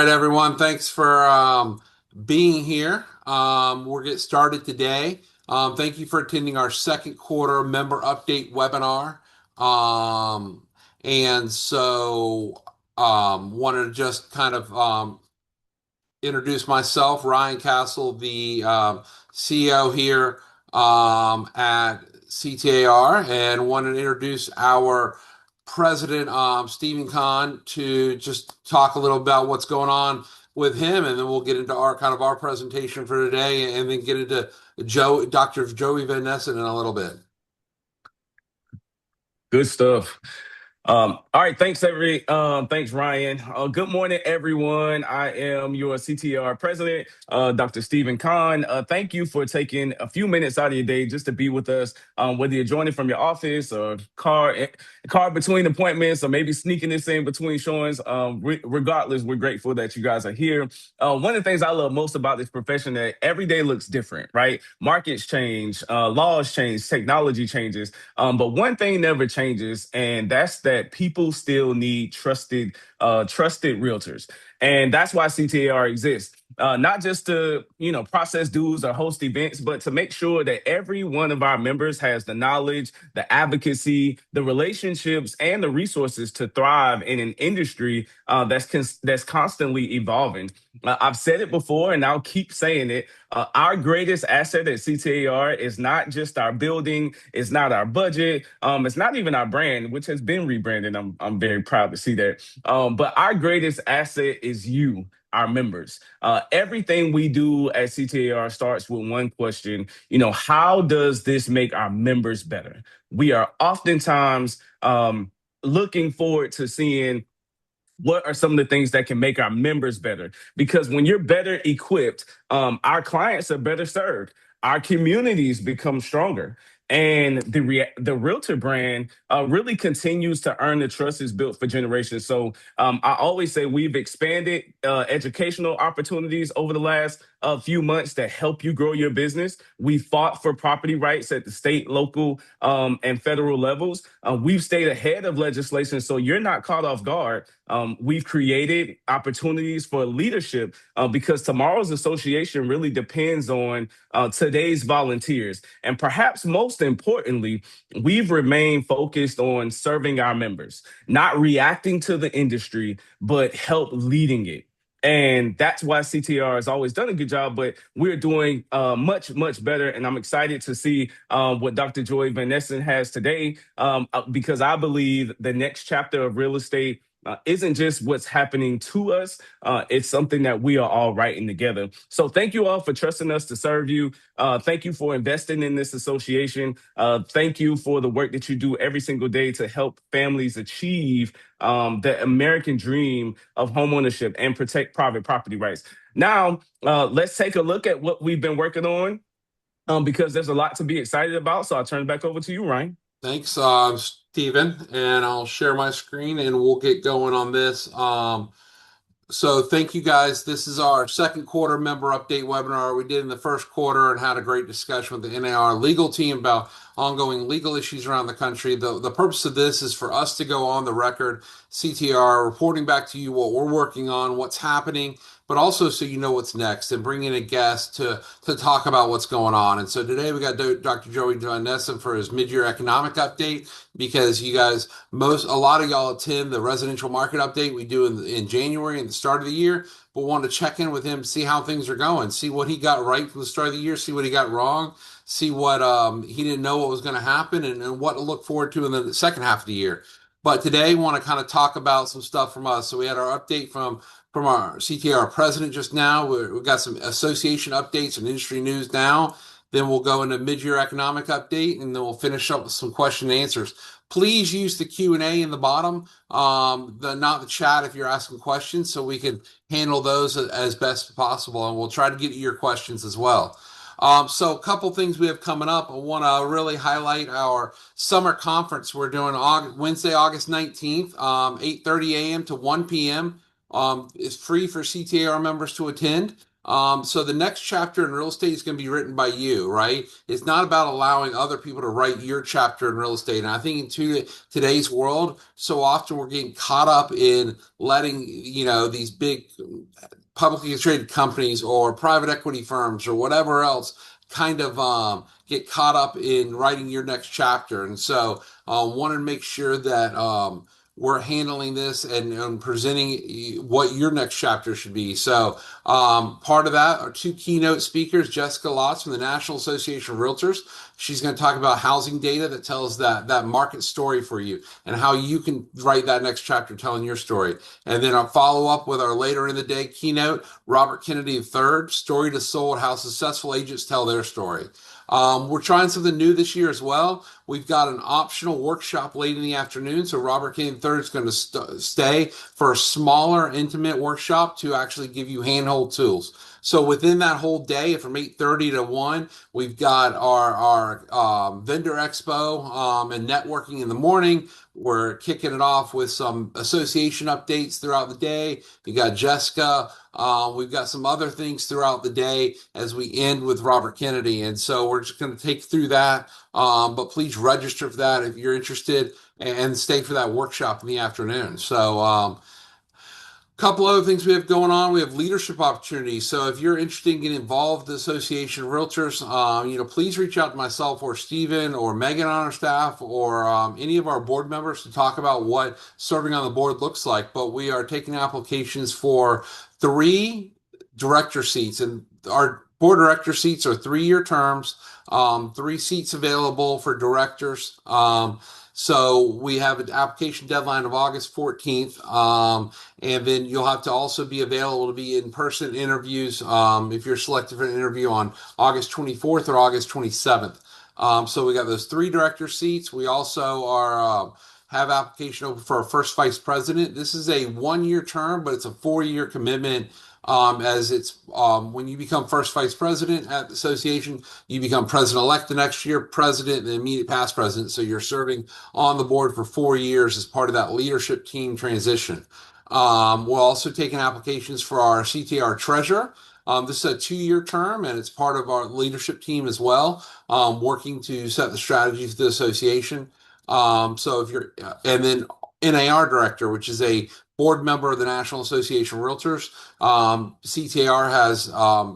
All right, everyone. Thanks for being here. We'll get started today. Thank you for attending our second quarter member update webinar. Um, Wanted to just kind of introduce myself, Ryan Castle, the CEO here at CTAR, and wanted to introduce our president, Stephen Kahn, to just talk a little about what's going on with him, and then we'll get into our presentation for today, and then get into Dr. Joey Van Nessen in a little bit. Good stuff. All right, thanks Ryan. Good morning, everyone. I am your CTR president, Dr. Stephen Kahn. Thank you for taking a few minutes out of your day just to be with us. Whether you're joining from your office or car between appointments, or maybe sneaking this in between showings. Regardless, we're grateful that you guys are here. One of the things I love most about this profession that every day looks different, right? Markets change, laws change, technology changes. But one thing never changes, and that's that people still need trusted realtors. And that's why CTAR exists. Not just to, process dues or host events, but to make sure that every one of our members has the knowledge, the advocacy, the relationships, and the resources to thrive in an industry that's constantly evolving. I've said it before, and I'll keep saying it. Our greatest asset at CTAR is not just our building, it's not our budget, it's not even our brand, which has been rebranded. I'm very proud to see that. But our greatest asset is you, our members. Everything we do at CTAR starts with one question. How does this make our members better? We are oftentimes looking forward to seeing what are some of the things that can make our members better, because when you're better equipped, our clients are better served, our communities become stronger, and the realtor brand really continues to earn the trust is built for generations. So I always say we've expanded educational opportunities over the last few months that help you grow your business. We fought for property rights at the state, local, and federal levels. We've stayed ahead of legislation, so you're not caught off guard. We've created opportunities for leadership because tomorrow's association really depends on today's volunteers. And perhaps most importantly, we've remained focused on serving our members, not reacting to the industry, but help leading it. And that's why CTR has always done a good job, but we're doing much, much better. And I'm excited to see what Dr. Joy Van Nessen has today, because I believe the next chapter of real estate isn't just what's happening to us. It's something that we are all writing together. So thank you all for trusting us to serve you. Thank you for investing in this association. Thank you for the work that you do every single day to help families achieve the American dream of homeownership and protect private property rights. Now, let's take a look at what we've been working on, because there's a lot to be excited about. So I'll turn it back over to you, Ryan. Thanks, Stephen, and I'll share my screen and we'll get going on this. So thank you guys. This is our second quarter member update webinar we did in the first quarter and had a great discussion with the NAR legal team about ongoing legal issues around the country. The purpose of this is for us to go on the record, CTR, reporting back to you what we're working on, what's happening, but also so you know what's next and bring in a guest to talk about what's going on. And so today we got Dr. Joey Van Nessen for his mid-year economic update, because you guys, a lot of y'all attend the residential market update we do in January and the start of the year, but want to check in with him, see how things are going, see what he got right from the start of the year, see what he got wrong, see what he didn't know what was going to happen, and what to look forward to in the second half of the year. But today, want to kind of talk about some stuff from us. So we had our update from our CTR president just now. We've got some association updates and industry news now. Then we'll go into mid-year economic update, and then we'll finish up with some question and answers. Please use the Q&A in the bottom, not the chat if you're asking questions, so we can handle those as best possible, and we'll try to get to your questions as well. So a couple things we have coming up. I want to really highlight our summer conference we're doing Wednesday, August 19th, 8:30 a.m. to 1 p.m. It's free for CTAR members to attend. So the next chapter in real estate is going to be written by you, right? It's not about allowing other people to write your chapter in real estate. And I think today's world, so often we're getting caught up in letting, these big publicly traded companies or private equity firms or whatever else kind of get caught up in writing your next chapter. And so want to make sure that we're handling this and presenting what your next chapter should be. So part of that are two keynote speakers, Jessica Lotz from the National Association of Realtors. She's going to talk about housing data that tells that market story for you and how you can write that next chapter telling your story. And then I'll follow up with our later in the day keynote, Robert Kennedy III, Story to Sold, How Successful Agents Tell Their Story. We're trying something new this year as well. We've got an optional workshop late in the afternoon. So Robert Kennedy III is going to stay for a smaller, intimate workshop to actually give you handhold tools. So within that whole day, from 8:30 to 1, we've got our vendor expo and networking in the morning. We're kicking it off with some association updates throughout the day. You got Jessica. We've got some other things throughout the day as we end with Robert Kennedy. And so we're just going to take through that. But please register for that if you're interested and stay for that workshop in the afternoon. So, couple other things we have going on. We have leadership opportunities. So if you're interested in getting involved with the Association of Realtors, please reach out to myself or Stephen or Megan on our staff or any of our board members to talk about what serving on the board looks like. But we are taking applications for 3 director seats, and our board director seats are 3-year terms. 3 seats available for directors. So we have an application deadline of August 14th. And then you'll have to also be available to be in person interviews if you're selected for an interview on August 24th or August 27th. So we got those 3 director seats. We also are have application open for our first vice president. This is a 1-year term, but it's a 4-year commitment. As it's when you become first vice president at the association, you become president-elect the next year, president, and immediate past president. So you're serving on the board for 4 years as part of that leadership team transition. We're also taking applications for our CTAR treasurer. This is a 2-year term, and it's part of our leadership team as well, working to set the strategies of the association. So if you're, and then NAR director, which is a board member of the National Association of Realtors. CTAR has,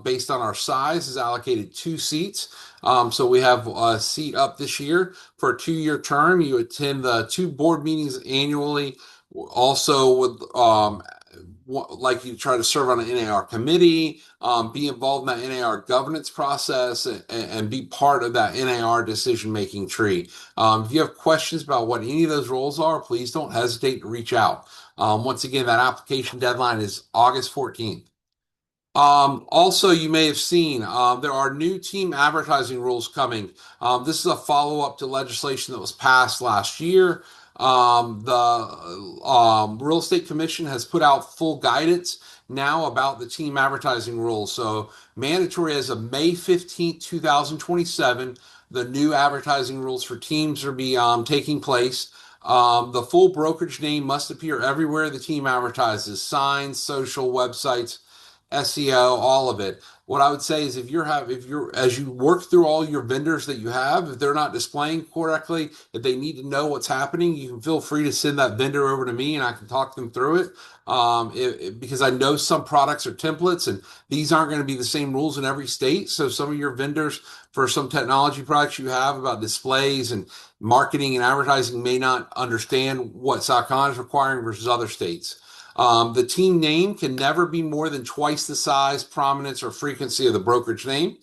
based on our size, has allocated 2 seats. So we have a seat up this year for a 2-year term. You attend the 2 board meetings annually. Also, would like you try to serve on an NAR committee, be involved in that NAR governance process, and be part of that NAR decision-making tree. If you have questions about what any of those roles are, please don't hesitate to reach out. Once again, that application deadline is August 14th. Also, you may have seen there are new team advertising rules coming. This is a follow-up to legislation that was passed last year. The Real Estate Commission has put out full guidance now about the team advertising rules. So, mandatory as of May 15th, 2027, the new advertising rules for teams will be taking place. The full brokerage name must appear everywhere the team advertises: signs, social, websites, SEO, all of it. What I would say is if you're as you work through all your vendors that you have, if they're not displaying correctly, if they need to know what's happening, you can feel free to send that vendor over to me and I can talk them through it. Because I know some products are templates and these aren't going to be the same rules in every state. So some of your vendors for some technology products you have about displays and marketing and advertising may not understand what South Carolina is requiring versus other states. The team name can never be more than twice the size, prominence, or frequency of the brokerage name.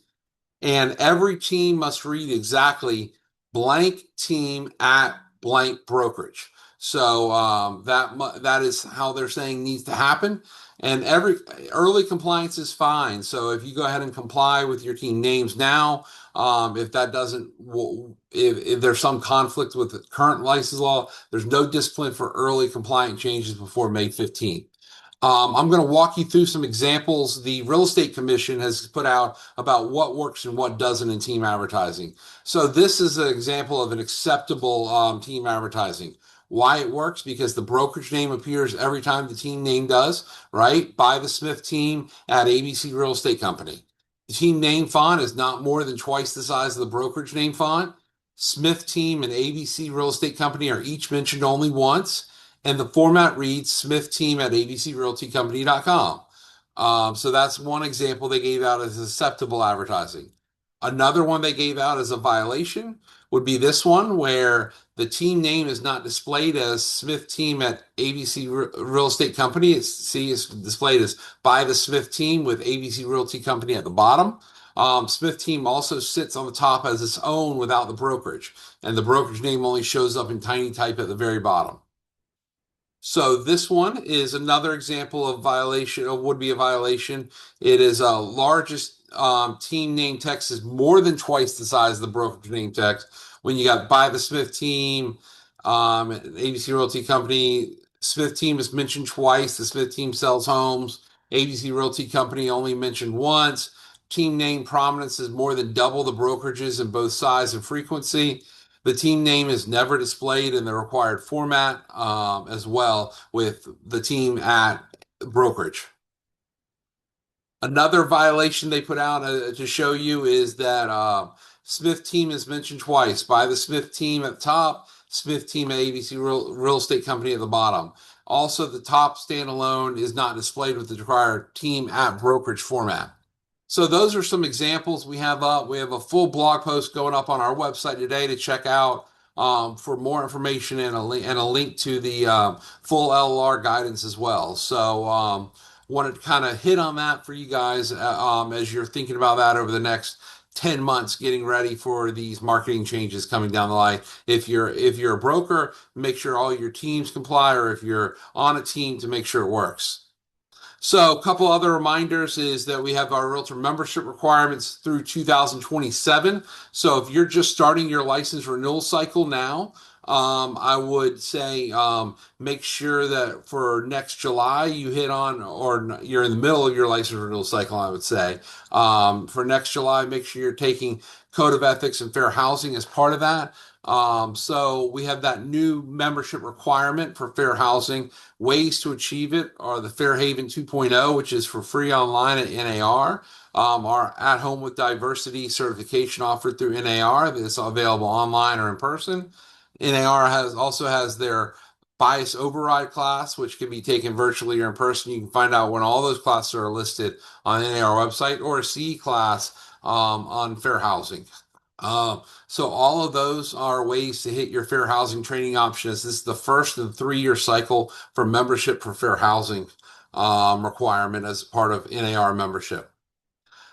And every team must read exactly blank team at blank brokerage. So that is how they're saying needs to happen. And every early compliance is fine. So if you go ahead and comply with your team names now, if that doesn't, if there's some conflict with the current license law, there's no discipline for early compliant changes before May 15th. I'm going to walk you through some examples the Real Estate Commission has put out about what works and what doesn't in team advertising. So this is an example of an acceptable team advertising. Why it works? Because the brokerage name appears every time the team name does, right? By the Smith team at ABC Real Estate Company. The team name font is not more than twice the size of the brokerage name font. Smith team and ABC Real Estate Company are each mentioned only once, and the format reads Smith team at abcrealtycompany.com. So that's one example they gave out as acceptable advertising. Another one they gave out as a violation would be this one, where the team name is not displayed as Smith Team at ABC Real Estate Company. It's displayed as by the Smith Team with ABC Realty Company at the bottom. Smith Team also sits on the top as its own without the brokerage, and the brokerage name only shows up in tiny type at the very bottom. So this one is another example of violation, or would be a violation. It is largest team name text is more than twice the size of the brokerage name text. When you got by the Smith team, ABC Realty Company, Smith team is mentioned twice. The Smith team sells homes. ABC Realty Company only mentioned once. Team name prominence is more than double the brokerages in both size and frequency. The team name is never displayed in the required format, as well with the team at brokerage. Another violation they put out to show you is that Smith team is mentioned twice by the Smith team at the top, Smith team at ABC Real Estate Company at the bottom. Also, the top standalone is not displayed with the required team at brokerage format. So those are some examples we have up. We have a full blog post going up on our website today to check out for more information and a link to the full LLR guidance as well. So wanted to kind of hit on that for you guys as you're thinking about that over the next 10 months, getting ready for these marketing changes coming down the line. If you're a broker, make sure all your teams comply, or if you're on a team, to make sure it works. So a couple other reminders is that we have our realtor membership requirements through 2027. So if you're just starting your license renewal cycle now, I would say make sure that for next July you hit on, or you're in the middle of your license renewal cycle, I would say. For next July, make sure you're taking Code of Ethics and Fair Housing as part of that. So we have that new membership requirement for fair housing. Ways to achieve it are the Fair Haven 2.0, which is for free online at NAR. Our At Home with Diversity certification offered through NAR that's available online or in person. NAR also has their bias override class, which can be taken virtually or in person. You can find out when all those classes are listed on NAR website, or a CE class on fair housing. So all of those are ways to hit your fair housing training options. This is the first of the 3-year cycle for membership for fair housing requirement as part of NAR membership.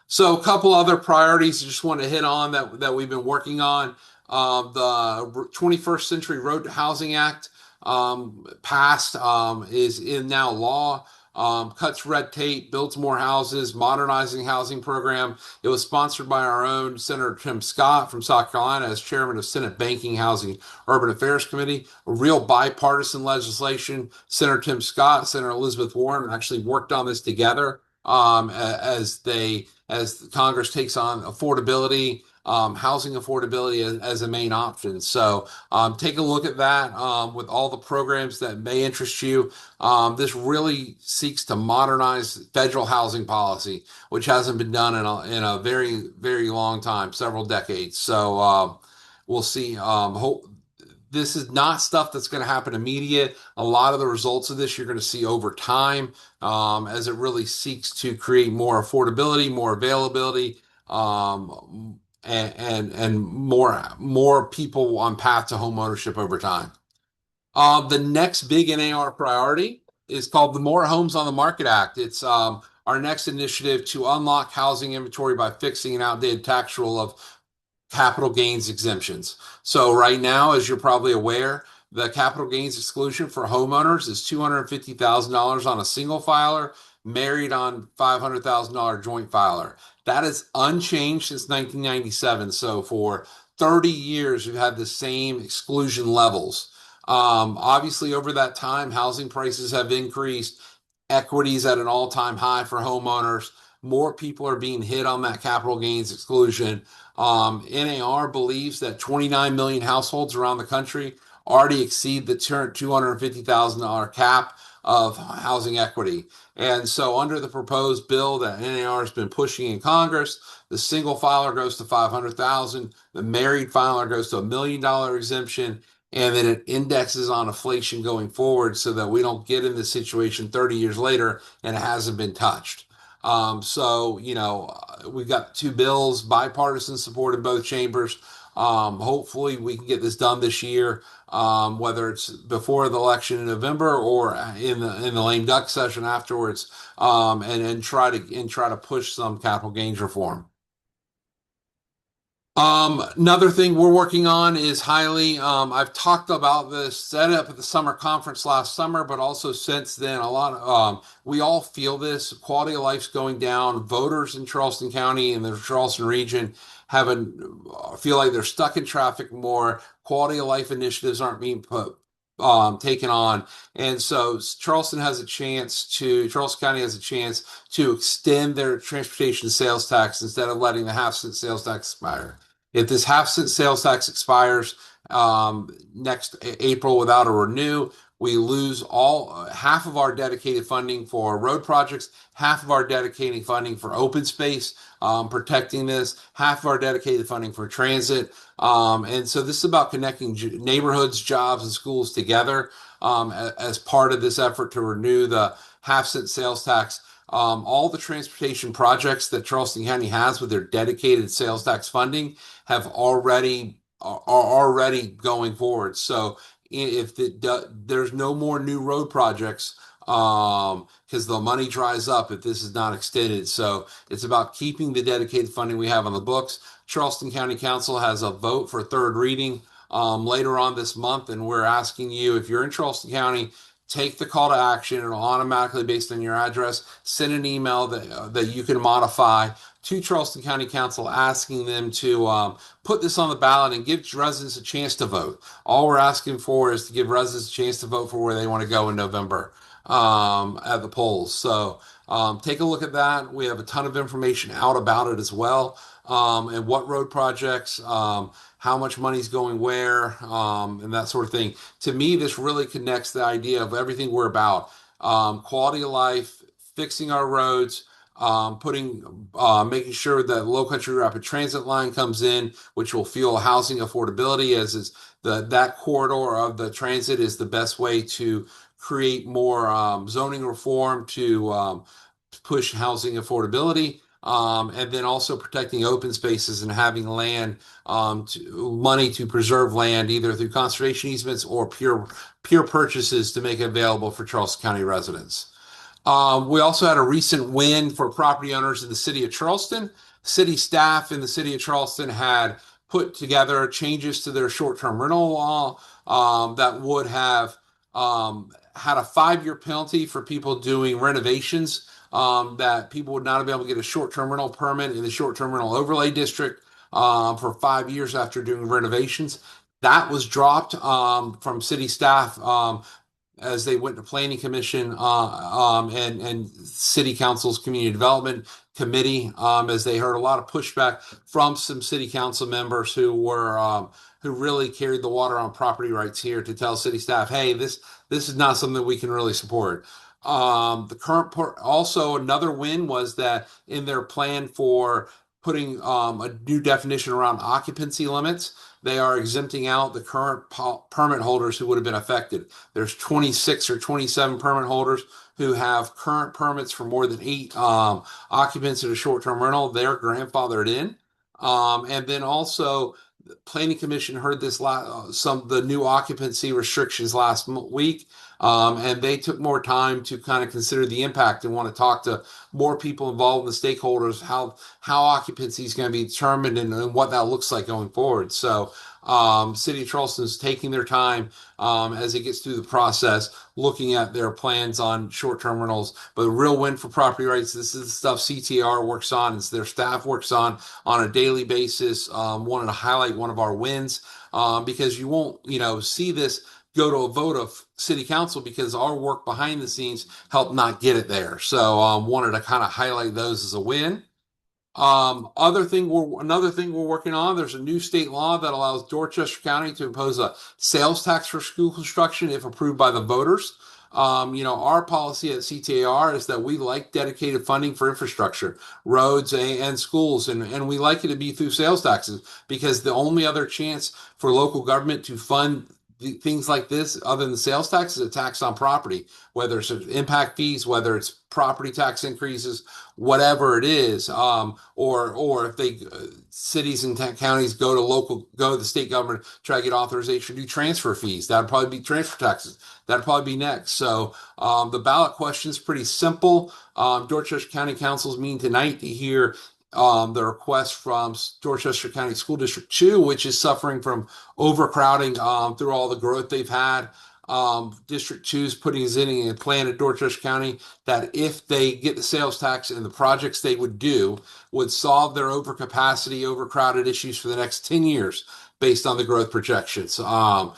So a couple other priorities I just want to hit on that we've been working on. The 21st Century Road to Housing Act passed, is in now law. Cuts red tape, builds more houses, modernizing housing program. It was sponsored by our own Senator Tim Scott from South Carolina as chairman of Senate Banking, Housing, Urban Affairs Committee. A real bipartisan legislation. Senator Tim Scott, Senator Elizabeth Warren actually worked on this together as Congress takes on affordability. Housing affordability as a main option. So take a look at that with all the programs that may interest you. This really seeks to modernize federal housing policy, which hasn't been done in a very, very long time, several decades. So we'll see. This is not stuff that's going to happen immediate. A lot of the results of this you're going to see over time as it really seeks to create more affordability, more availability, and more people on path to home ownership over time. The next big NAR priority is called the More Homes on the Market Act. It's our next initiative to unlock housing inventory by fixing an outdated tax rule of capital gains exemptions. So right now, as you're probably aware, the capital gains exclusion for homeowners is $250,000 on a single filer, married on $500,000 joint filer. That is unchanged since 1997. So for 30 years, we've had the same exclusion levels. Obviously, over that time, housing prices have increased, equities at an all-time high for homeowners. More people are being hit on that capital gains exclusion. NAR believes that 29 million households around the country already exceed the $250,000 cap of housing equity. And so, under the proposed bill that NAR has been pushing in Congress, the single filer goes to 500,000, the married filer goes to $1 million exemption, and then it indexes on inflation going forward so that we don't get in this situation 30 years later and it hasn't been touched. We've got two bills, bipartisan support in both chambers. Hopefully, we can get this done this year, whether it's before the election in November or in the lame duck session afterwards, and try to push some capital gains reform. Another thing we're working on is I've talked about this setup at the summer conference last summer, but also since then, we all feel this quality of life's going down. Voters in Charleston County and the Charleston region feel like they're stuck in traffic more. Quality of life initiatives aren't being taken on. And so Charleston County has a chance to extend their transportation sales tax instead of letting the half-cent sales tax expire. If this half-cent sales tax expires next April without a renew, we lose half of our dedicated funding for road projects, half of our dedicated funding for open space, protecting this, half of our dedicated funding for transit. And so this is about connecting neighborhoods, jobs, and schools together as part of this effort to renew the half-cent sales tax. All the transportation projects that Charleston County has with their dedicated sales tax funding are already going forward. So if there's no more new road projects, because the money dries up if this is not extended. So it's about keeping the dedicated funding we have on the books. Charleston County Council has a vote for third reading later on this month, and we're asking you, if you're in Charleston County, take the call to action. It'll automatically, based on your address, send an email that you can modify to Charleston County Council, asking them to put this on the ballot and give residents a chance to vote. All we're asking for is to give residents a chance to vote for where they want to go in November at the polls. So take a look at that. We have a ton of information out about it as well, and what road projects, how much money's going where, and that sort of thing. To me, this really connects the idea of everything we're about: quality of life, fixing our roads, making sure that Low Country Rapid Transit line comes in, which will fuel housing affordability, as is that corridor of the transit is the best way to create more zoning reform to push housing affordability. And then also protecting open spaces and having money to preserve land, either through conservation easements or pure purchases to make it available for Charleston County residents. We also had a recent win for property owners in the city of Charleston. City staff in the city of Charleston had put together changes to their short-term rental law that would have had a 5-year penalty for people doing renovations, that people would not be able to get a short-term rental permit in the short-term rental overlay district for 5 years after doing renovations. That was dropped from city staff as they went to Planning Commission and City Council's Community Development Committee, as they heard a lot of pushback from some City Council members who really carried the water on property rights here, to tell city staff, hey, this is not something we can really support. Also, another win was that in their plan for putting a new definition around occupancy limits, they are exempting out the current permit holders who would have been affected. There's 26 or 27 permit holders who have current permits for more than 8 occupants in a short-term rental. They're grandfathered in. And then also, the Planning Commission heard the new occupancy restrictions last week, and they took more time to kind of consider the impact and want to talk to more people involved in the stakeholders, how occupancy is going to be determined and what that looks like going forward. So City of Charleston is taking their time as it gets through the process, looking at their plans on short-term rentals. But a real win for property rights. This is the stuff CTAR works on. It's their staff works on a daily basis. Wanted to highlight one of our wins because you won't, see this go to a vote of city council because our work behind the scenes helped not get it there. So wanted to kind of highlight those as a win. Another thing we're working on. There's a new state law that allows Dorchester County to impose a sales tax for school construction if approved by the voters. Our policy at CTAR is that we like dedicated funding for infrastructure, roads and schools, and we like it to be through sales taxes because the only other chance for local government to fund things like this, other than sales tax, is a tax on property, whether it's impact fees, whether it's property tax increases, whatever it is, or if they cities and counties go to the state government try to get authorization to do transfer fees. That'd probably be transfer taxes. That'd probably be next. So the ballot question is pretty simple. Dorchester County Council's meeting tonight to hear the request from Dorchester County School District 2, which is suffering from overcrowding through all the growth they've had. District 2 is putting in a plan at Dorchester County that if they get the sales tax and the projects they would do would solve their overcapacity, overcrowded issues for the next 10 years based on the growth projections. That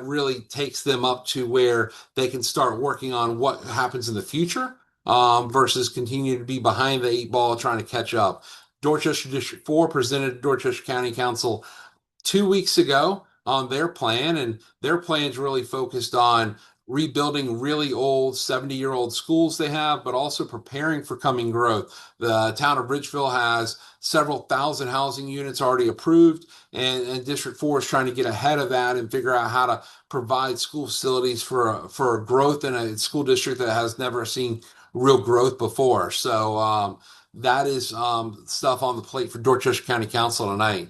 really takes them up to where they can start working on what happens in the future versus continue to be behind the eight ball trying to catch up. Dorchester District 4 presented Dorchester County Council 2 weeks ago on their plan, and their plan's really focused on rebuilding really old 70-year-old schools they have, but also preparing for coming growth. The town of Ridgeville has several thousand housing units already approved, and District 4 is trying to get ahead of that and figure out how to provide school facilities for growth in a school district that has never seen real growth before. So that is stuff on the plate for Dorchester County Council tonight.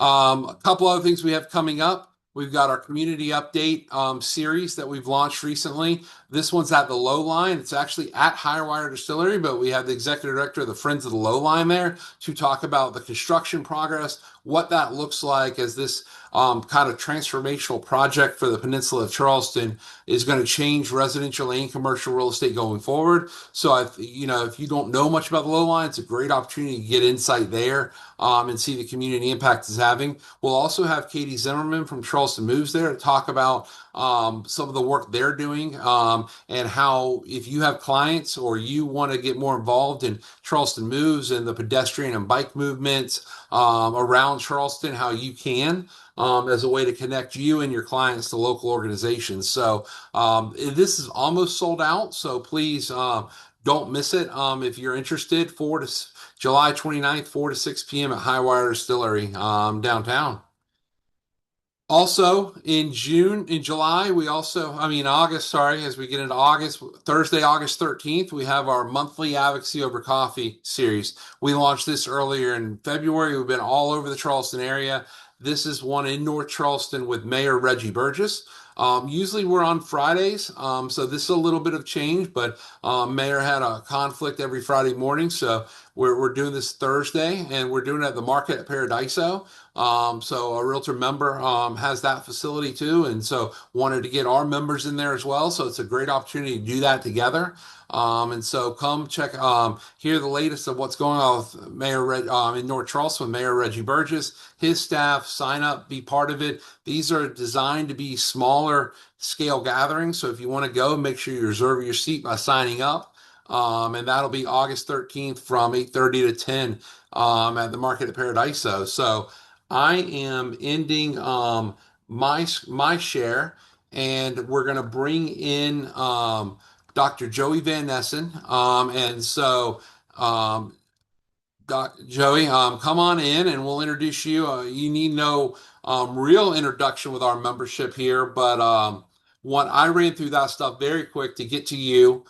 A couple other things we have coming up. We've got our community update series that we've launched recently. This one's at the Low Line. It's actually at Hirewire Distillery, but we have the executive director of the Friends of the Low Line there to talk about the construction progress, what that looks like as this kind of transformational project for the Peninsula of Charleston is going to change residential and commercial real estate going forward. So, if you don't know much about the Low Line, it's a great opportunity to get insight there and see the community impact it's having. We'll also have Katie Zimmerman from Charleston Moves there to talk about some of the work they're doing and how if you have clients or you want to get more involved in Charleston Moves and the pedestrian and bike movements around Charleston, how you can as a way to connect you and your clients to local organizations. So this is almost sold out, so please don't miss it. If you're interested, July 29th, 4 to 6 p.m. at Highwire Distillery downtown. Also in August, sorry, as we get into August, Thursday, August 13th, we have our monthly Advocacy Over Coffee series. We launched this earlier in February. We've been all over the Charleston area. This is one in North Charleston with Mayor Reggie Burgess. Usually we're on Fridays, so this is a little bit of change, but Mayor had a conflict every Friday morning, so we're doing this Thursday, and we're doing it at the Market at Paradiso. So a realtor member has that facility too, and so wanted to get our members in there as well. So it's a great opportunity to do that together. And so come check, hear the latest of what's going on with in North Charleston with Mayor Reggie Burgess, his staff. Sign up, be part of it. These are designed to be smaller scale gatherings. So if you want to go, make sure you reserve your seat by signing up. And that'll be August 13th from 8:30 to 10 at the Market at Paradiso. So I am ending my share, and we're going to bring in Dr. Joey Van Nessen. And so Joey, come on in and we'll introduce you. You need no real introduction with our membership here, but I ran through that stuff very quick to get to you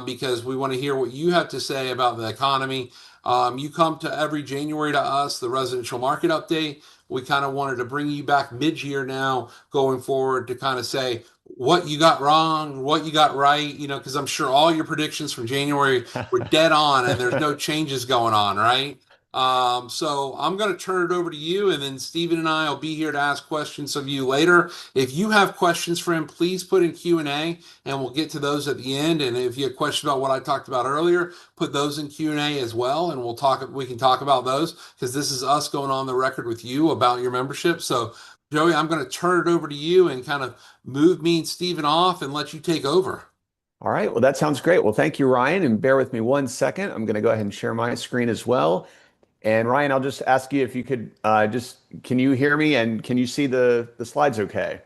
because we want to hear what you have to say about the economy. You come to every January to us, the residential market update. We kind of wanted to bring you back mid-year now going forward to kind of say what you got wrong, what you got right, because I'm sure all your predictions from January were dead on and there's no changes going on, right? So I'm going to turn it over to you, and then Stephen and I will be here to ask questions of you later. If you have questions for him, please put in Q&A, and we'll get to those at the end. And if you have questions about what I talked about earlier, put those in Q&A as well, and we can talk about those because this is us going on the record with you about your membership. So Joey, I'm going to turn it over to you and kind of move me and Stephen off and let you take over. All right, well, that sounds great. Well, thank you, Ryan. And bear with me one second. I'm going to go ahead and share my screen as well. And Ryan, I'll just ask you if you could can you hear me and can you see the slides okay?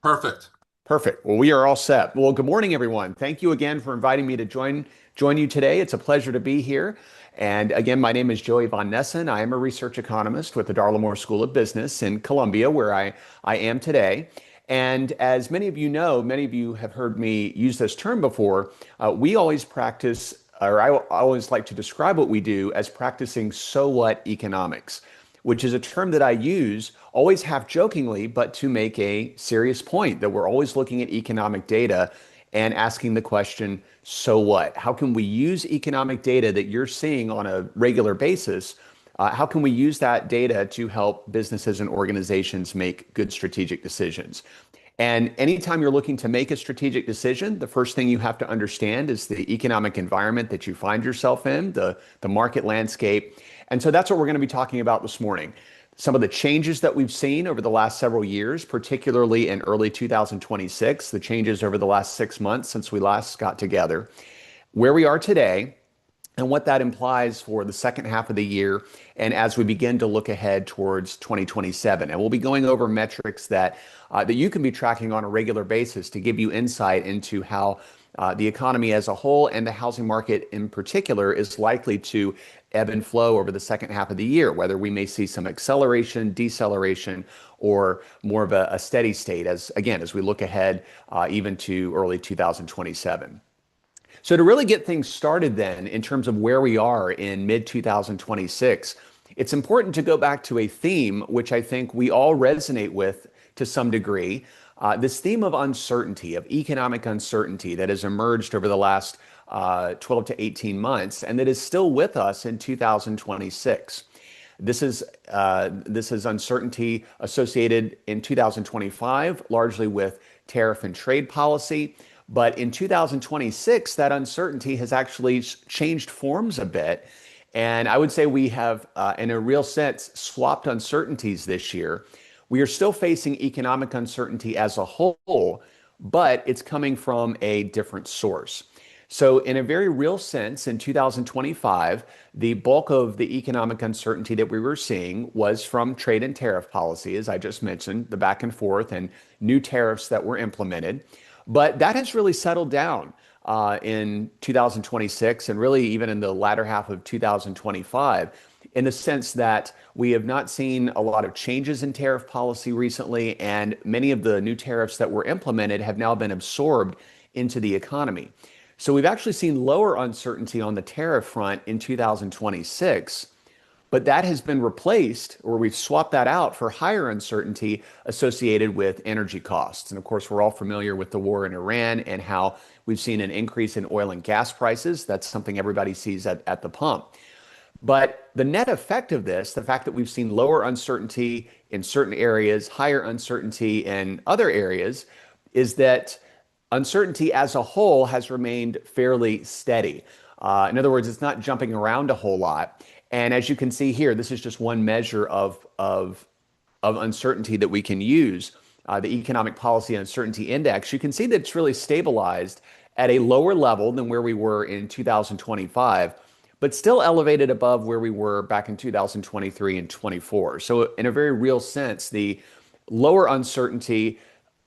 Perfect. Perfect. Well, we are all set. Well, good morning, everyone. Thank you again for inviting me to join you today. It's a pleasure to be here. And again, my name is Joey Von Nessen. I am a research economist with the Darla Moore School of Business in Columbia, where I am today. And as many of you know, many of you have heard me use this term before. We always practice, or I always like to describe what we do as practicing so what economics, which is a term that I use always half jokingly, but to make a serious point that we're always looking at economic data and asking the question, so what? How can we use economic data that you're seeing on a regular basis? How can we use that data to help businesses and organizations make good strategic decisions? And anytime you're looking to make a strategic decision, the first thing you have to understand is the economic environment that you find yourself in, the market landscape. And so that's what we're going to be talking about this morning. Some of the changes that we've seen over the last several years, particularly in early 2026, the changes over the last 6 months since we last got together, where we are today, and what that implies for the second half of the year and as we begin to look ahead towards 2027. And we'll be going over metrics that you can be tracking on a regular basis to give you insight into how the economy as a whole and the housing market in particular is likely to ebb and flow over the second half of the year, whether we may see some acceleration, deceleration, or more of a steady state as we look ahead even to early 2027. So to really get things started then, in terms of where we are in mid 2026, it's important to go back to a theme which I think we all resonate with to some degree. This theme of uncertainty, of economic uncertainty that has emerged over the last 12 to 18 months and that is still with us in 2026. This is uncertainty associated in 2025, largely with tariff and trade policy. But in 2026, that uncertainty has actually changed forms a bit. And I would say we have, in a real sense, swapped uncertainties this year. We are still facing economic uncertainty as a whole, but it's coming from a different source. So, in a very real sense, in 2025, the bulk of the economic uncertainty that we were seeing was from trade and tariff policy, as I just mentioned, the back and forth and new tariffs that were implemented. But that has really settled down in 2026 and really even in the latter half of 2025, in the sense that we have not seen a lot of changes in tariff policy recently, and many of the new tariffs that were implemented have now been absorbed into the economy. So we've actually seen lower uncertainty on the tariff front in 2026, but that has been replaced, or we've swapped that out for higher uncertainty associated with energy costs. And of course, we're all familiar with the war in Iran and how we've seen an increase in oil and gas prices. That's something everybody sees at the pump. But the net effect of this, the fact that we've seen lower uncertainty in certain areas, higher uncertainty in other areas, is that uncertainty as a whole has remained fairly steady. In other words, it's not jumping around a whole lot. And as you can see here, this is just one measure of uncertainty that we can use, the Economic Policy Uncertainty Index. You can see that it's really stabilized at a lower level than where we were in 2025, but still elevated above where we were back in 2023 and 24. So, in a very real sense, the lower uncertainty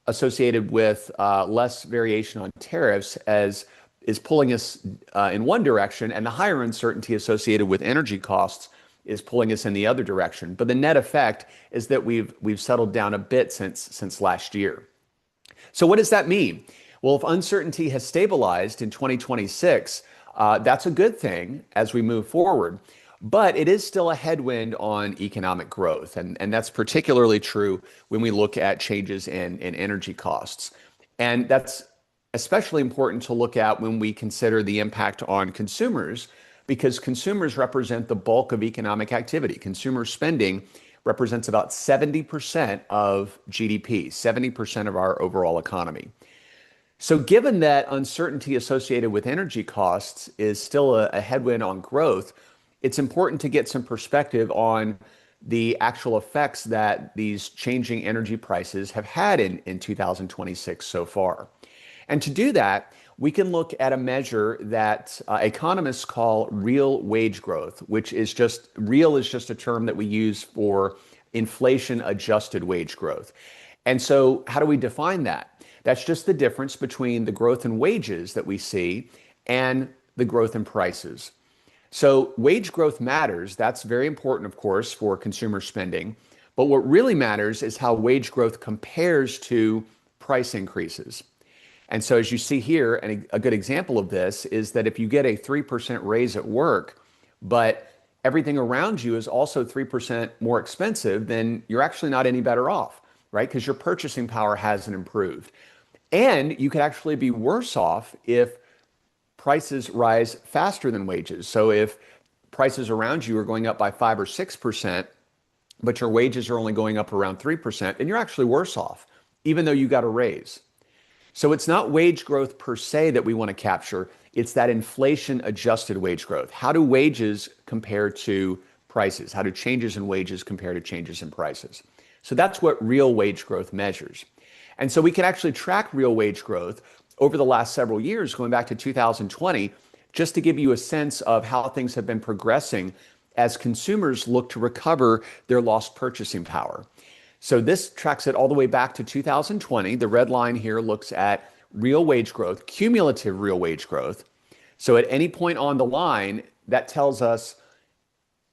associated with less variation on tariffs as is pulling us in one direction, and the higher uncertainty associated with energy costs is pulling us in the other direction. But the net effect is that we've settled down a bit since last year. So what does that mean? Well, if uncertainty has stabilized in 2026, that's a good thing as we move forward. But it is still a headwind on economic growth. And that's particularly true when we look at changes in energy costs. And that's especially important to look at when we consider the impact on consumers, because consumers represent the bulk of economic activity. Consumer spending represents about 70% of GDP, 70% of our overall economy. So, given that uncertainty associated with energy costs is still a headwind on growth, it's important to get some perspective on the actual effects that these changing energy prices have had in 2026 so far. And to do that, we can look at a measure that economists call real wage growth, which is just real is just a term that we use for inflation adjusted wage growth. And so, how do we define that? That's just the difference between the growth in wages that we see and the growth in prices. So, wage growth matters. That's very important, of course, for consumer spending. But what really matters is how wage growth compares to price increases. And so, as you see here, and a good example of this is that if you get a 3% raise at work, but everything around you is also 3% more expensive, then you're actually not any better off, right? Because your purchasing power hasn't improved. And you could actually be worse off if prices rise faster than wages. So if prices around you are going up by 5 or 6%, but your wages are only going up around 3%, then you're actually worse off, even though you got a raise. So it's not wage growth per se that we want to capture. It's that inflation adjusted wage growth. How do wages compare to prices? How do changes in wages compare to changes in prices? So that's what real wage growth measures. And so we can actually track real wage growth over the last several years, going back to 2020, just to give you a sense of how things have been progressing as consumers look to recover their lost purchasing power. So this tracks it all the way back to 2020. The red line here looks at real wage growth, cumulative real wage growth. So at any point on the line, that tells us,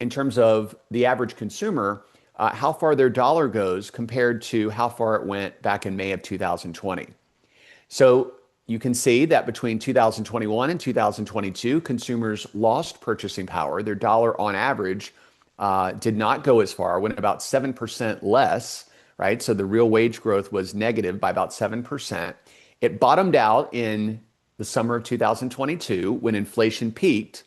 in terms of the average consumer, how far their dollar goes compared to how far it went back in May of 2020. So you can see that between 2021 and 2022, consumers lost purchasing power. Their dollar on average did not go as far, went about 7% less, right? So the real wage growth was negative by about 7%. It bottomed out in the summer of 2022 when inflation peaked,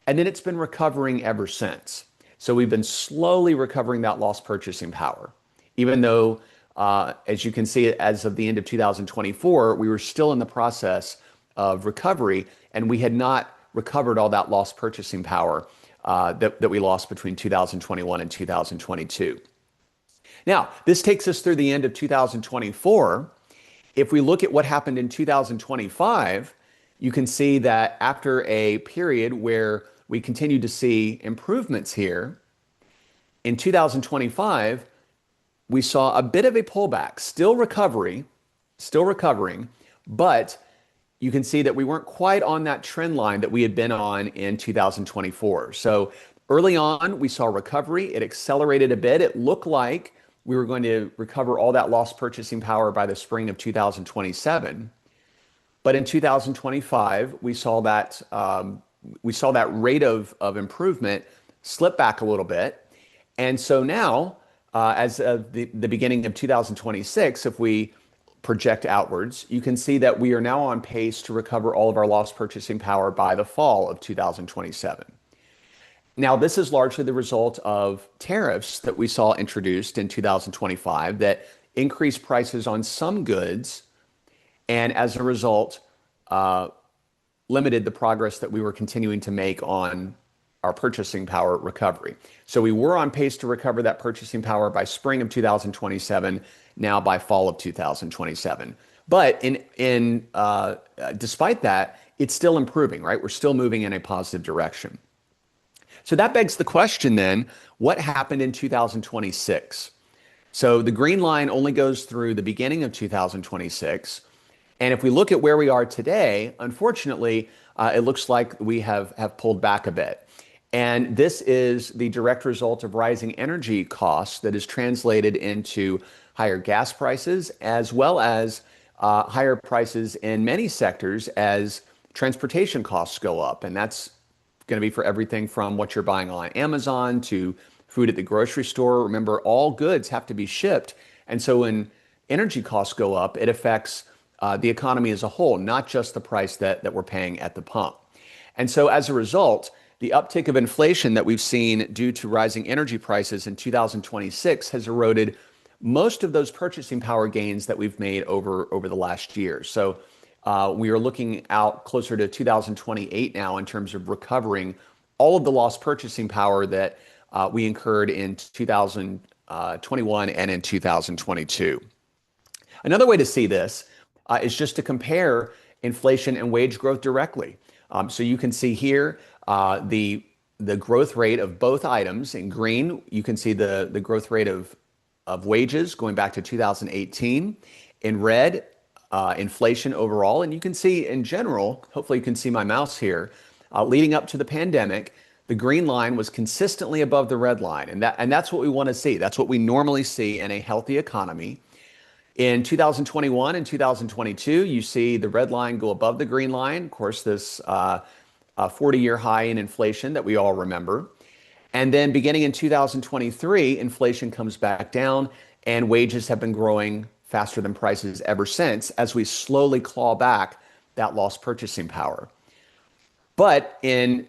and then it's been recovering ever since. So we've been slowly recovering that lost purchasing power, even though, as you can see, as of the end of 2024, we were still in the process of recovery, and we had not recovered all that lost purchasing power that we lost between 2021 and 2022. Now, this takes us through the end of 2024. If we look at what happened in 2025, you can see that after a period where we continued to see improvements here, in 2025, we saw a bit of a pullback, still recovering, but you can see that we weren't quite on that trend line that we had been on in 2024. So early on, we saw recovery. It accelerated a bit. It looked like we were going to recover all that lost purchasing power by the spring of 2027. But in 2025, we saw that rate of improvement slip back a little bit. And so now, as of the beginning of 2026, if we project outwards, you can see that we are now on pace to recover all of our lost purchasing power by the fall of 2027. Now, this is largely the result of tariffs that we saw introduced in 2025 that increased prices on some goods, and as a result, limited the progress that we were continuing to make on our purchasing power recovery. So we were on pace to recover that purchasing power by spring of 2027, now by fall of 2027. But despite that, it's still improving, right? We're still moving in a positive direction. So that begs the question then, what happened in 2026? So the green line only goes through the beginning of 2026. And if we look at where we are today, unfortunately, it looks like we have pulled back a bit. And this is the direct result of rising energy costs that is translated into higher gas prices, as well as higher prices in many sectors as transportation costs go up. And that's going to be for everything from what you're buying on Amazon to food at the grocery store. Remember, all goods have to be shipped. And so when energy costs go up, it affects the economy as a whole, not just the price that we're paying at the pump. And so as a result, the uptick of inflation that we've seen due to rising energy prices in 2026 has eroded most of those purchasing power gains that we've made over the last year. So we are looking out closer to 2028 now in terms of recovering all of the lost purchasing power that we incurred in 2021 and in 2022. Another way to see this is just to compare inflation and wage growth directly. So you can see here the growth rate of both items. In green, you can see the growth rate of wages going back to 2018. In red, inflation overall. And you can see in general, hopefully you can see my mouse here, leading up to the pandemic, the green line was consistently above the red line. And that's what we want to see. That's what we normally see in a healthy economy. In 2021 and 2022, you see the red line go above the green line. Of course, this 40-year high in inflation that we all remember. And then beginning in 2023, inflation comes back down and wages have been growing faster than prices ever since as we slowly claw back that lost purchasing power. But in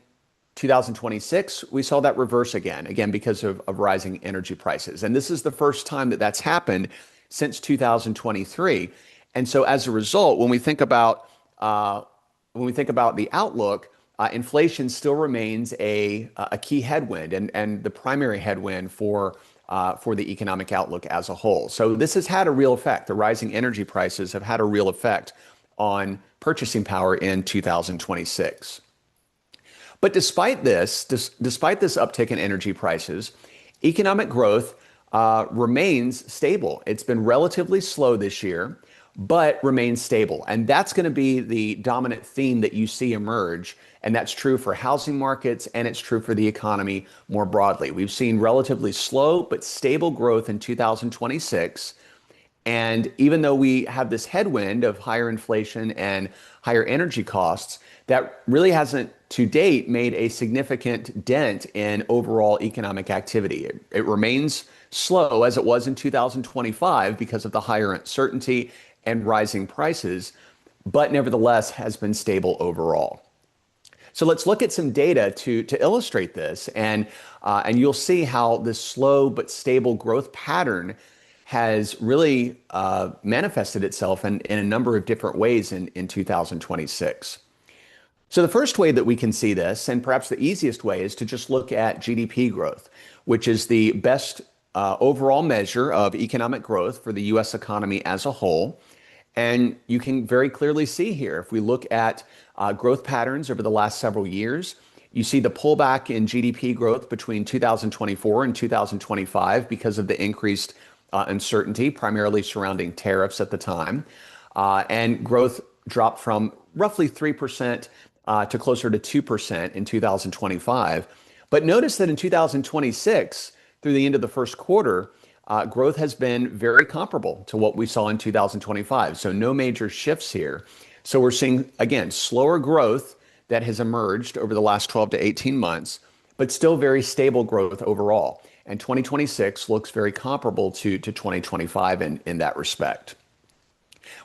2026, we saw that reverse again because of rising energy prices. And this is the first time that that's happened since 2023. And so as a result, when we think about the outlook, inflation still remains a key headwind and the primary headwind for the economic outlook as a whole. So this has had a real effect. The rising energy prices have had a real effect on purchasing power in 2026. But despite this uptick in energy prices, economic growth remains stable. It's been relatively slow this year, but remains stable. And that's going to be the dominant theme that you see emerge. And that's true for housing markets and it's true for the economy more broadly. We've seen relatively slow but stable growth in 2026. And even though we have this headwind of higher inflation and higher energy costs, that really hasn't to date made a significant dent in overall economic activity. It remains slow as it was in 2025 because of the higher uncertainty and rising prices, but nevertheless has been stable overall. So let's look at some data to illustrate this, and you'll see how this slow but stable growth pattern has really manifested itself in a number of different ways in 2026. So the first way that we can see this, and perhaps the easiest way, is to just look at GDP growth, which is the best overall measure of economic growth for the US economy as a whole. And you can very clearly see here, if we look at growth patterns over the last several years, you see the pullback in GDP growth between 2024 and 2025 because of the increased uncertainty, primarily surrounding tariffs at the time. And growth dropped from roughly 3% to closer to 2% in 2025. But notice that in 2026, through the end of the first quarter, growth has been very comparable to what we saw in 2025. So no major shifts here. So we're seeing, again, slower growth that has emerged over the last 12 to 18 months, but still very stable growth overall. And 2026 looks very comparable to 2025 in that respect.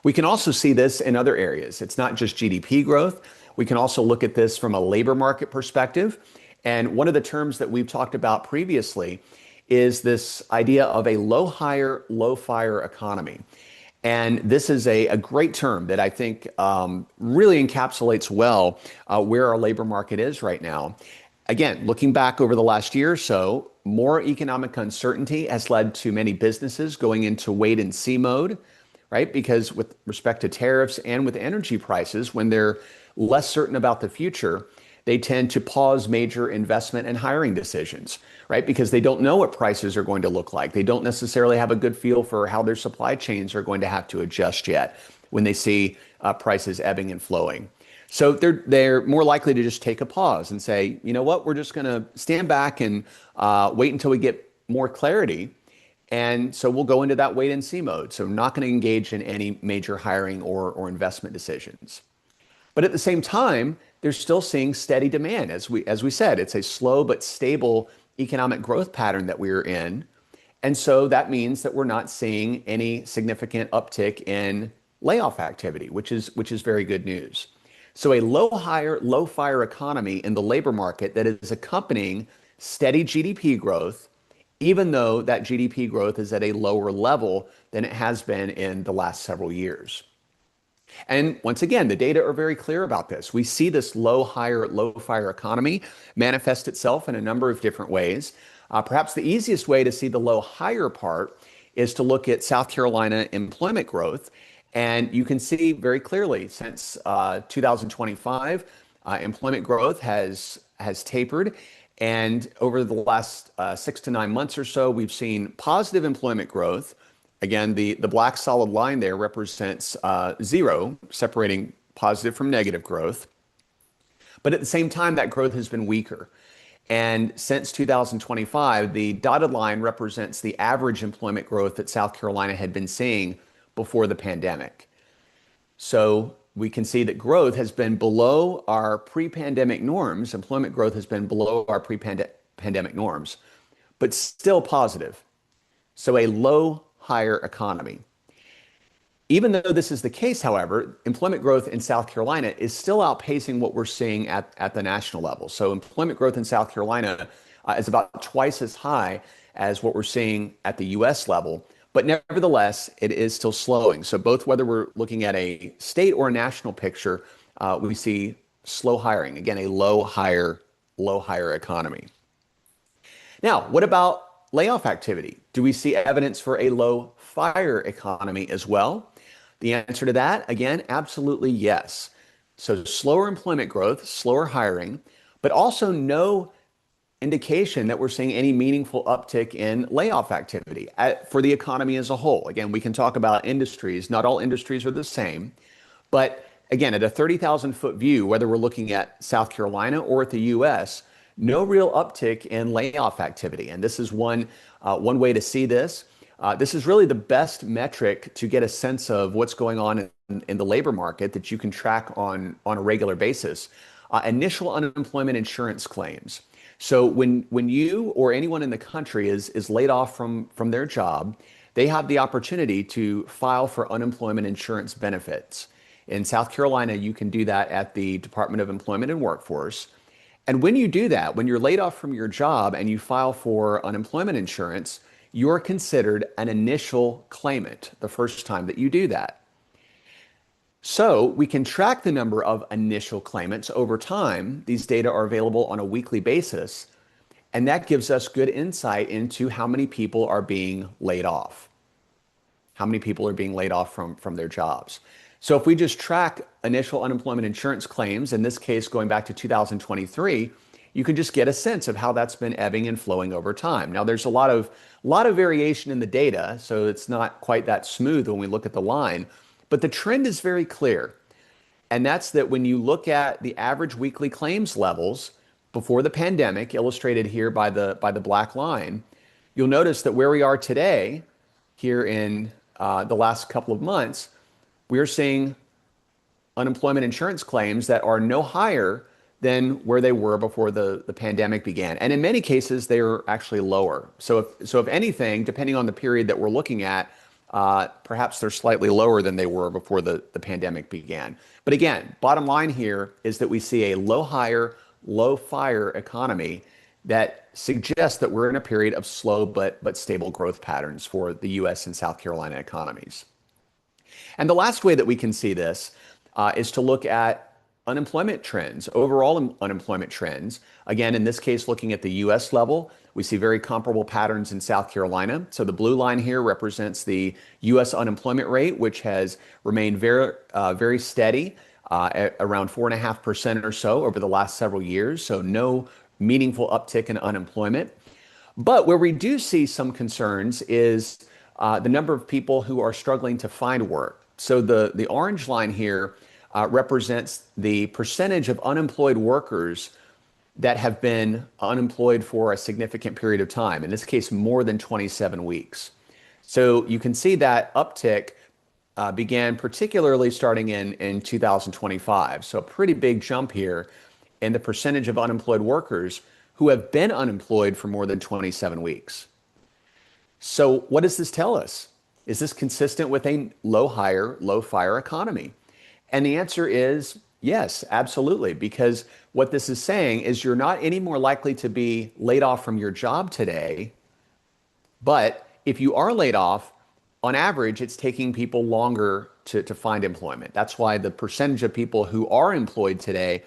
We can also see this in other areas. It's not just GDP growth. We can also look at this from a labor market perspective. And one of the terms that we've talked about previously is this idea of a low hire, low fire economy. And this is a great term that I think really encapsulates well where our labor market is right now. Again, looking back over the last year or so, more economic uncertainty has led to many businesses going into wait and see mode, right? Because with respect to tariffs and with energy prices, when they're less certain about the future, they tend to pause major investment and hiring decisions, right? Because they don't know what prices are going to look like. They don't necessarily have a good feel for how their supply chains are going to have to adjust yet when they see prices ebbing and flowing. So they're more likely to just take a pause and say, you know what, we're just going to stand back and wait until we get more clarity. And so we'll go into that wait and see mode. So not going to engage in any major hiring or investment decisions. But at the same time, they're still seeing steady demand. As we said, it's a slow but stable economic growth pattern that we're in. And so that means that we're not seeing any significant uptick in layoff activity, which is very good news. So a low hire, low fire economy in the labor market that is accompanying steady GDP growth, even though that GDP growth is at a lower level than it has been in the last several years. And once again, the data are very clear about this. We see this low hire, low fire economy manifest itself in a number of different ways. Perhaps the easiest way to see the low hire part is to look at South Carolina employment growth. And you can see very clearly since 2025, employment growth has tapered. And over the last 6 to 9 months or so, we've seen positive employment growth. Again, the black solid line there represents zero, separating positive from negative growth. But at the same time, that growth has been weaker. And since 2025, the dotted line represents the average employment growth that South Carolina had been seeing before the pandemic. So we can see that growth has been below our pre-pandemic norms. Employment growth has been below our pre-pandemic norms, but still positive. So a low hire economy. Even though this is the case, however, employment growth in South Carolina is still outpacing what we're seeing at the national level. So employment growth in South Carolina is about twice as high as what we're seeing at the US level. But nevertheless, it is still slowing. So both whether we're looking at a state or a national picture, we see slow hiring. Again, a low hire economy. Now, what about layoff activity? Do we see evidence for a low fire economy as well? The answer to that, again, absolutely yes. So slower employment growth, slower hiring, but also no indication that we're seeing any meaningful uptick in layoff activity for the economy as a whole. Again, we can talk about industries. Not all industries are the same. But again, at a 30,000-foot view, whether we're looking at South Carolina or at the US, no real uptick in layoff activity. And this is one way to see this. This is really the best metric to get a sense of what's going on in the labor market that you can track on a regular basis. Initial unemployment insurance claims. So when you or anyone in the country is laid off from their job, they have the opportunity to file for unemployment insurance benefits. In South Carolina, you can do that at the Department of Employment and Workforce. And when you do that, when you're laid off from your job and you file for unemployment insurance, you're considered an initial claimant the first time that you do that. So we can track the number of initial claimants over time. These data are available on a weekly basis, and that gives us good insight into how many people are being laid off. How many people are being laid off from their jobs. So if we just track initial unemployment insurance claims, in this case going back to 2023, you can just get a sense of how that's been ebbing and flowing over time. Now there's a lot of variation in the data, so it's not quite that smooth when we look at the line, but the trend is very clear. And that's that when you look at the average weekly claims levels before the pandemic, illustrated here by the black line, you'll notice that where we are today, here in the last couple of months, we're seeing unemployment insurance claims that are no higher than where they were before the pandemic began. And in many cases, they are actually lower. So if anything, depending on the period that we're looking at, perhaps they're slightly lower than they were before the pandemic began. But again, bottom line here is that we see a low hire, low fire economy that suggests that we're in a period of slow but stable growth patterns for the US and South Carolina economies. And the last way that we can see this is to look at unemployment trends, overall unemployment trends. Again, in this case, looking at the US level, we see very comparable patterns in South Carolina. So the blue line here represents the US unemployment rate, which has remained very steady at around 4.5% or so over the last several years. So no meaningful uptick in unemployment. But where we do see some concerns is the number of people who are struggling to find work. So the orange line here represents the percentage of unemployed workers that have been unemployed for a significant period of time, in this case, more than 27 weeks. So you can see that uptick began particularly starting in 2025. So a pretty big jump here in the percentage of unemployed workers who have been unemployed for more than 27 weeks. So what does this tell us? Is this consistent with a low hire, low fire economy? And the answer is yes, absolutely. Because what this is saying is you're not any more likely to be laid off from your job today. But if you are laid off, on average, it's taking people longer to find employment. That's why the percentage of people who are employed today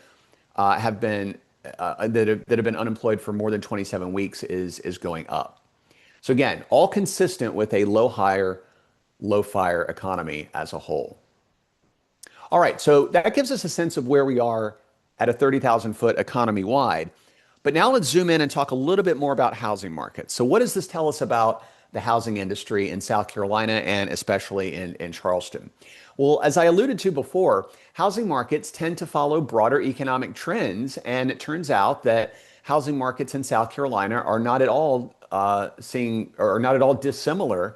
have been that have been unemployed for more than 27 weeks is going up. So again, all consistent with a low hire, low-fire economy as a whole. All right, so that gives us a sense of where we are at a 30,000-foot economy wide. But now let's zoom in and talk a little bit more about housing markets. So what does this tell us about the housing industry in South Carolina and especially in Charleston? Well, as I alluded to before, housing markets tend to follow broader economic trends, and it turns out that housing markets in South Carolina are not at all dissimilar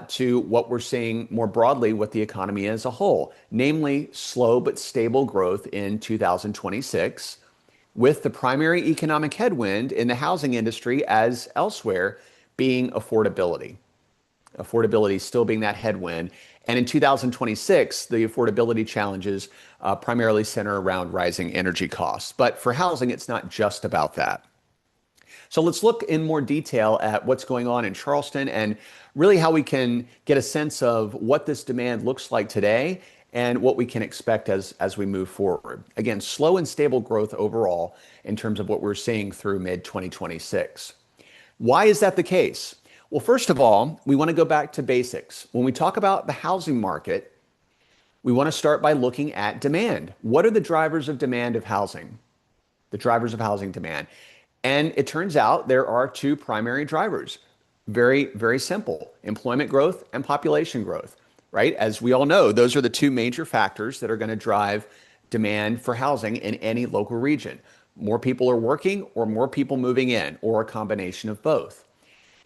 to what we're seeing more broadly with the economy as a whole, namely slow but stable growth in 2026, with the primary economic headwind in the housing industry as elsewhere being affordability. Affordability still being that headwind. And in 2026, the affordability challenges primarily center around rising energy costs. But for housing, it's not just about that. So let's look in more detail at what's going on in Charleston and really how we can get a sense of what this demand looks like today and what we can expect as we move forward. Again, slow and stable growth overall in terms of what we're seeing through mid-2026. Why is that the case? Well, first of all, we want to go back to basics. When we talk about the housing market, we want to start by looking at demand. What are the drivers of demand of housing? The drivers of housing demand. And it turns out there are two primary drivers. Very, very simple: employment growth and population growth, right? As we all know, those are the two major factors that are going to drive demand for housing in any local region. More people are working or more people moving in, or a combination of both.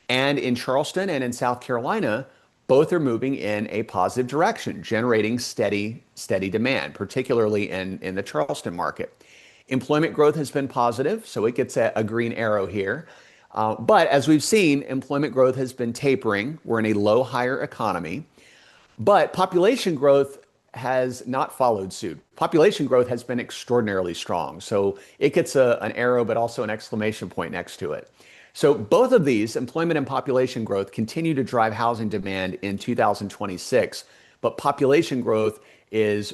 And in Charleston and in South Carolina, both are moving in a positive direction, generating steady demand, particularly in the Charleston market. Employment growth has been positive, so it gets a green arrow here. But as we've seen, employment growth has been tapering. We're in a low hire economy. But population growth has not followed suit. Population growth has been extraordinarily strong. So it gets an arrow, but also an exclamation point next to it. So both of these, employment and population growth, continue to drive housing demand in 2026. But population growth is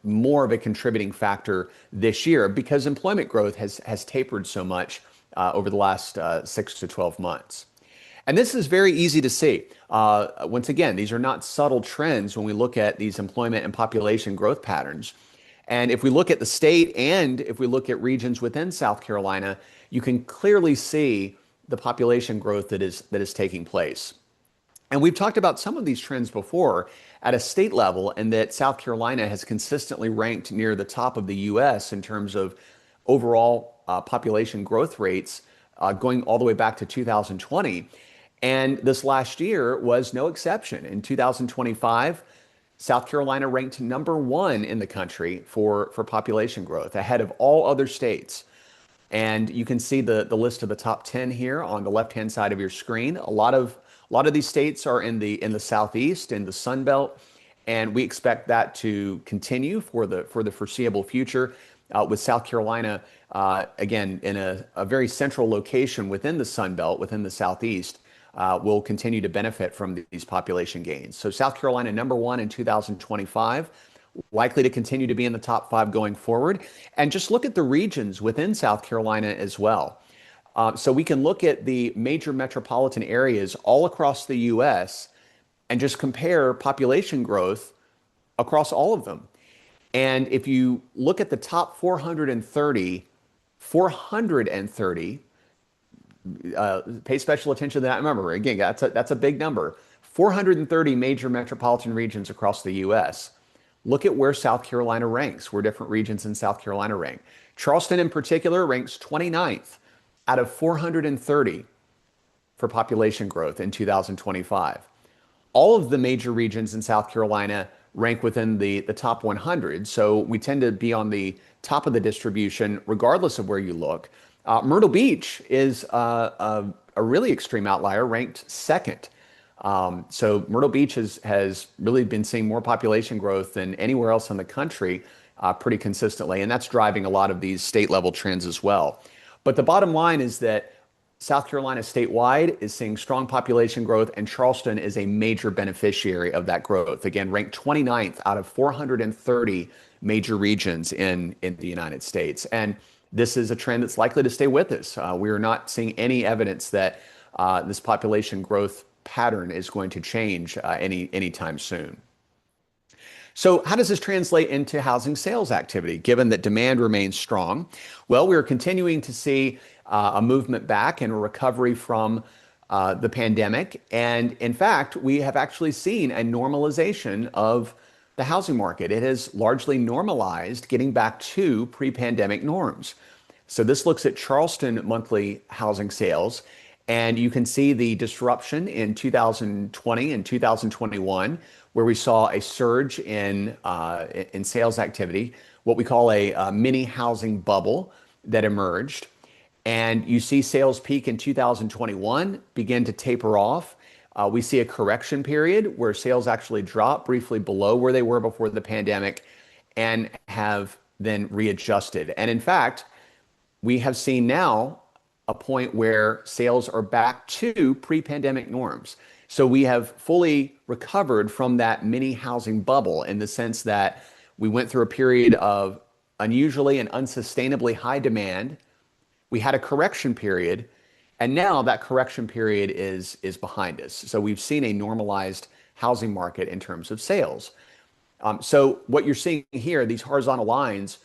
more of a contributing factor this year because employment growth has tapered so much over the last 6 to 12 months. And this is very easy to see. Once again, these are not subtle trends when we look at these employment and population growth patterns. And if we look at the state and if we look at regions within South Carolina, you can clearly see the population growth that is taking place. And we've talked about some of these trends before at a state level, and that South Carolina has consistently ranked near the top of the U.S. in terms of overall population growth rates going all the way back to 2020. And this last year was no exception. In 2025, South Carolina ranked #1 in the country for population growth, ahead of all other states. And you can see the list of the top 10 here on the left-hand side of your screen. A lot of these states are in the southeast, in the Sun Belt, and we expect that to continue for the foreseeable future. With South Carolina, again, in a very central location within the Sun Belt, within the southeast, will continue to benefit from these population gains. So South Carolina #1 in 2025, likely to continue to be in the top 5 going forward. And just look at the regions within South Carolina as well. So we can look at the major metropolitan areas all across the U.S. and just compare population growth across all of them. And if you look at the top 430, pay special attention to that number. Again, that's a big number. 430 major metropolitan regions across the U.S. Look at where South Carolina ranks, where different regions in South Carolina rank. Charleston in particular ranks 29th out of 430 for population growth in 2025. All of the major regions in South Carolina rank within the top 100. So we tend to be on the top of the distribution regardless of where you look. Myrtle Beach is a really extreme outlier, ranked 2nd. So Myrtle Beach has really been seeing more population growth than anywhere else in the country pretty consistently. And that's driving a lot of these state level trends as well. But the bottom line is that South Carolina statewide is seeing strong population growth, and Charleston is a major beneficiary of that growth. Again, ranked 29th out of 430 major regions in the United States. And this is a trend that's likely to stay with us. We are not seeing any evidence that this population growth pattern is going to change anytime soon. So, how does this translate into housing sales activity, given that demand remains strong? Well, we're continuing to see a movement back and a recovery from the pandemic. And in fact, we have actually seen a normalization of the housing market. It has largely normalized, getting back to pre-pandemic norms. So this looks at Charleston monthly housing sales, and you can see the disruption in 2020 and 2021, where we saw a surge in sales activity, what we call a mini housing bubble that emerged. And you see sales peak in 2021, begin to taper off. We see a correction period where sales actually drop briefly below where they were before the pandemic and have then readjusted. And in fact, we have seen now a point where sales are back to pre-pandemic norms. So we have fully recovered from that mini housing bubble in the sense that we went through a period of unusually and unsustainably high demand. We had a correction period, and now that correction period is behind us. So we've seen a normalized housing market in terms of sales. So what you're seeing here, these horizontal lines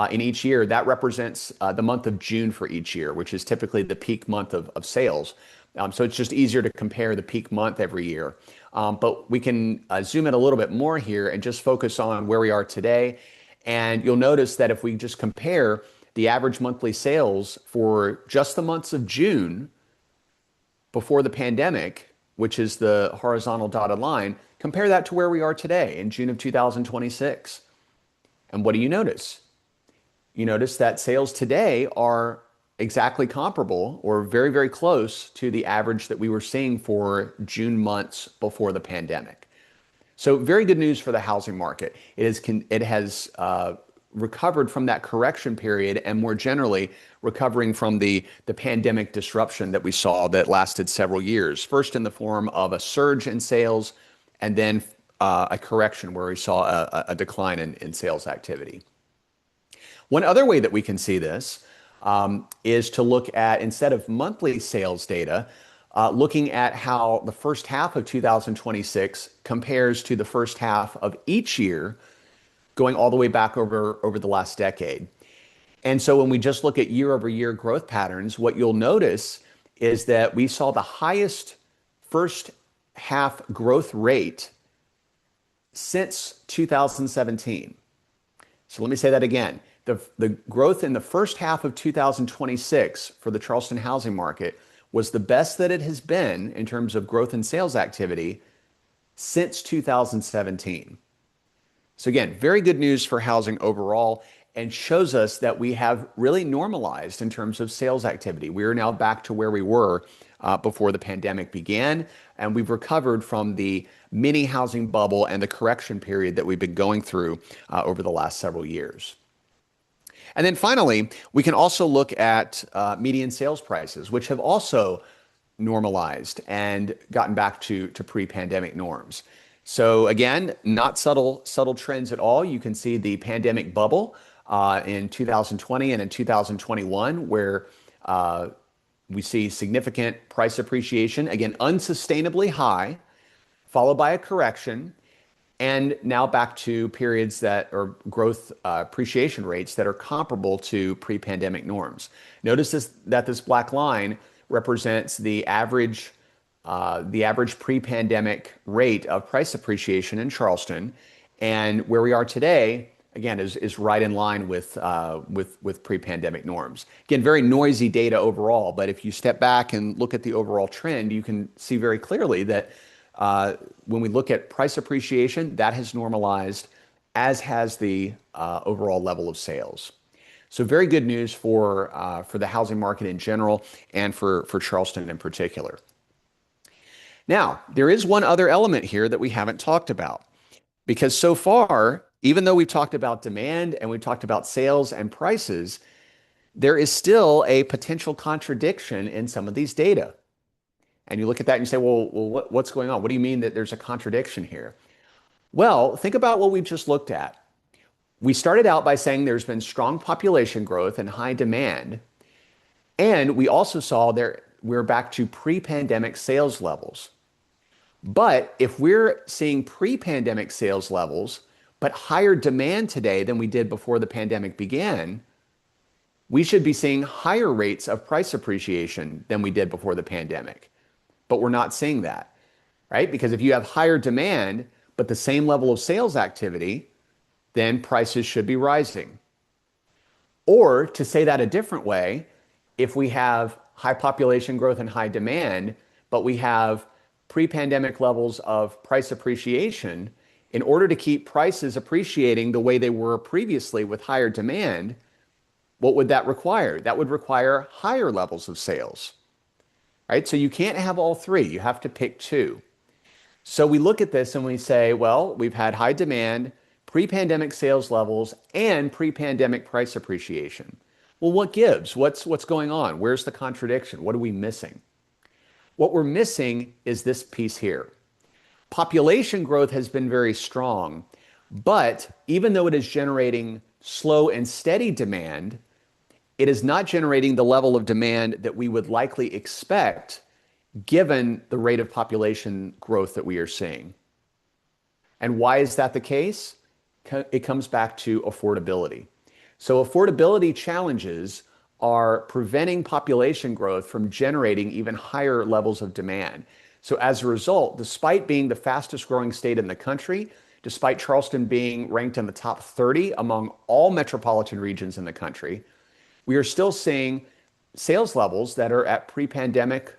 in each year, that represents the month of June for each year, which is typically the peak month of sales. So it's just easier to compare the peak month every year. But we can zoom in a little bit more here and just focus on where we are today. And you'll notice that if we just compare the average monthly sales for just the months of June before the pandemic, which is the horizontal dotted line, compare that to where we are today in June of 2026. And what do you notice? You notice that sales today are exactly comparable or very, very close to the average that we were seeing for June months before the pandemic. So very good news for the housing market. It has recovered from that correction period and more generally recovering from the pandemic disruption that we saw that lasted several years. First in the form of a surge in sales and then a correction where we saw a decline in sales activity. One other way that we can see this is to look at, instead of monthly sales data, looking at how the first half of 2026 compares to the first half of each year, going all the way back over the last decade. And so when we just look at year over year growth patterns, what you'll notice is that we saw the highest first half growth rate since 2017. So let me say that again. The growth in the first half of 2026 for the Charleston housing market was the best that it has been in terms of growth in sales activity since 2017. So again, very good news for housing overall and shows us that we have really normalized in terms of sales activity. We are now back to where we were before the pandemic began, and we've recovered from the mini housing bubble and the correction period that we've been going through over the last several years. And then finally, we can also look at median sales prices, which have also normalized and gotten back to pre-pandemic norms. So again, not subtle trends at all. You can see the pandemic bubble in 2020 and in 2021, where we see significant price appreciation, again, unsustainably high, followed by a correction, and now back to periods that are growth appreciation rates that are comparable to pre-pandemic norms. Notice that this black line represents the average pre-pandemic rate of price appreciation in Charleston, and where we are today, again, is right in line with pre-pandemic norms. Again, very noisy data overall, but if you step back and look at the overall trend, you can see very clearly that when we look at price appreciation, that has normalized, as has the overall level of sales. So very good news for the housing market in general and for Charleston in particular. Now, there is one other element here that we haven't talked about, because so far, even though we've talked about demand and we've talked about sales and prices, there is still a potential contradiction in some of these data. And you look at that and you say, well, what's going on? What do you mean that there's a contradiction here? Well, think about what we've just looked at. We started out by saying there's been strong population growth and high demand. And we also saw we're back to pre-pandemic sales levels. But if we're seeing pre-pandemic sales levels, but higher demand today than we did before the pandemic began, we should be seeing higher rates of price appreciation than we did before the pandemic. But we're not seeing that, right? Because if you have higher demand, but the same level of sales activity, then prices should be rising. Or to say that a different way, if we have high population growth and high demand, but we have pre-pandemic levels of price appreciation, in order to keep prices appreciating the way they were previously with higher demand, what would that require? That would require higher levels of sales, right? So you can't have all three. You have to pick two. So we look at this and we say, well, we've had high demand, pre-pandemic sales levels, and pre-pandemic price appreciation. Well, what gives? What's going on? Where's the contradiction? What are we missing? What we're missing is this piece here. Population growth has been very strong, but even though it is generating slow and steady demand, it is not generating the level of demand that we would likely expect given the rate of population growth that we are seeing. And why is that the case? It comes back to affordability. So affordability challenges are preventing population growth from generating even higher levels of demand. So as a result, despite being the fastest growing state in the country, despite Charleston being ranked in the top 30 among all metropolitan regions in the country, we are still seeing sales levels that are at pre-pandemic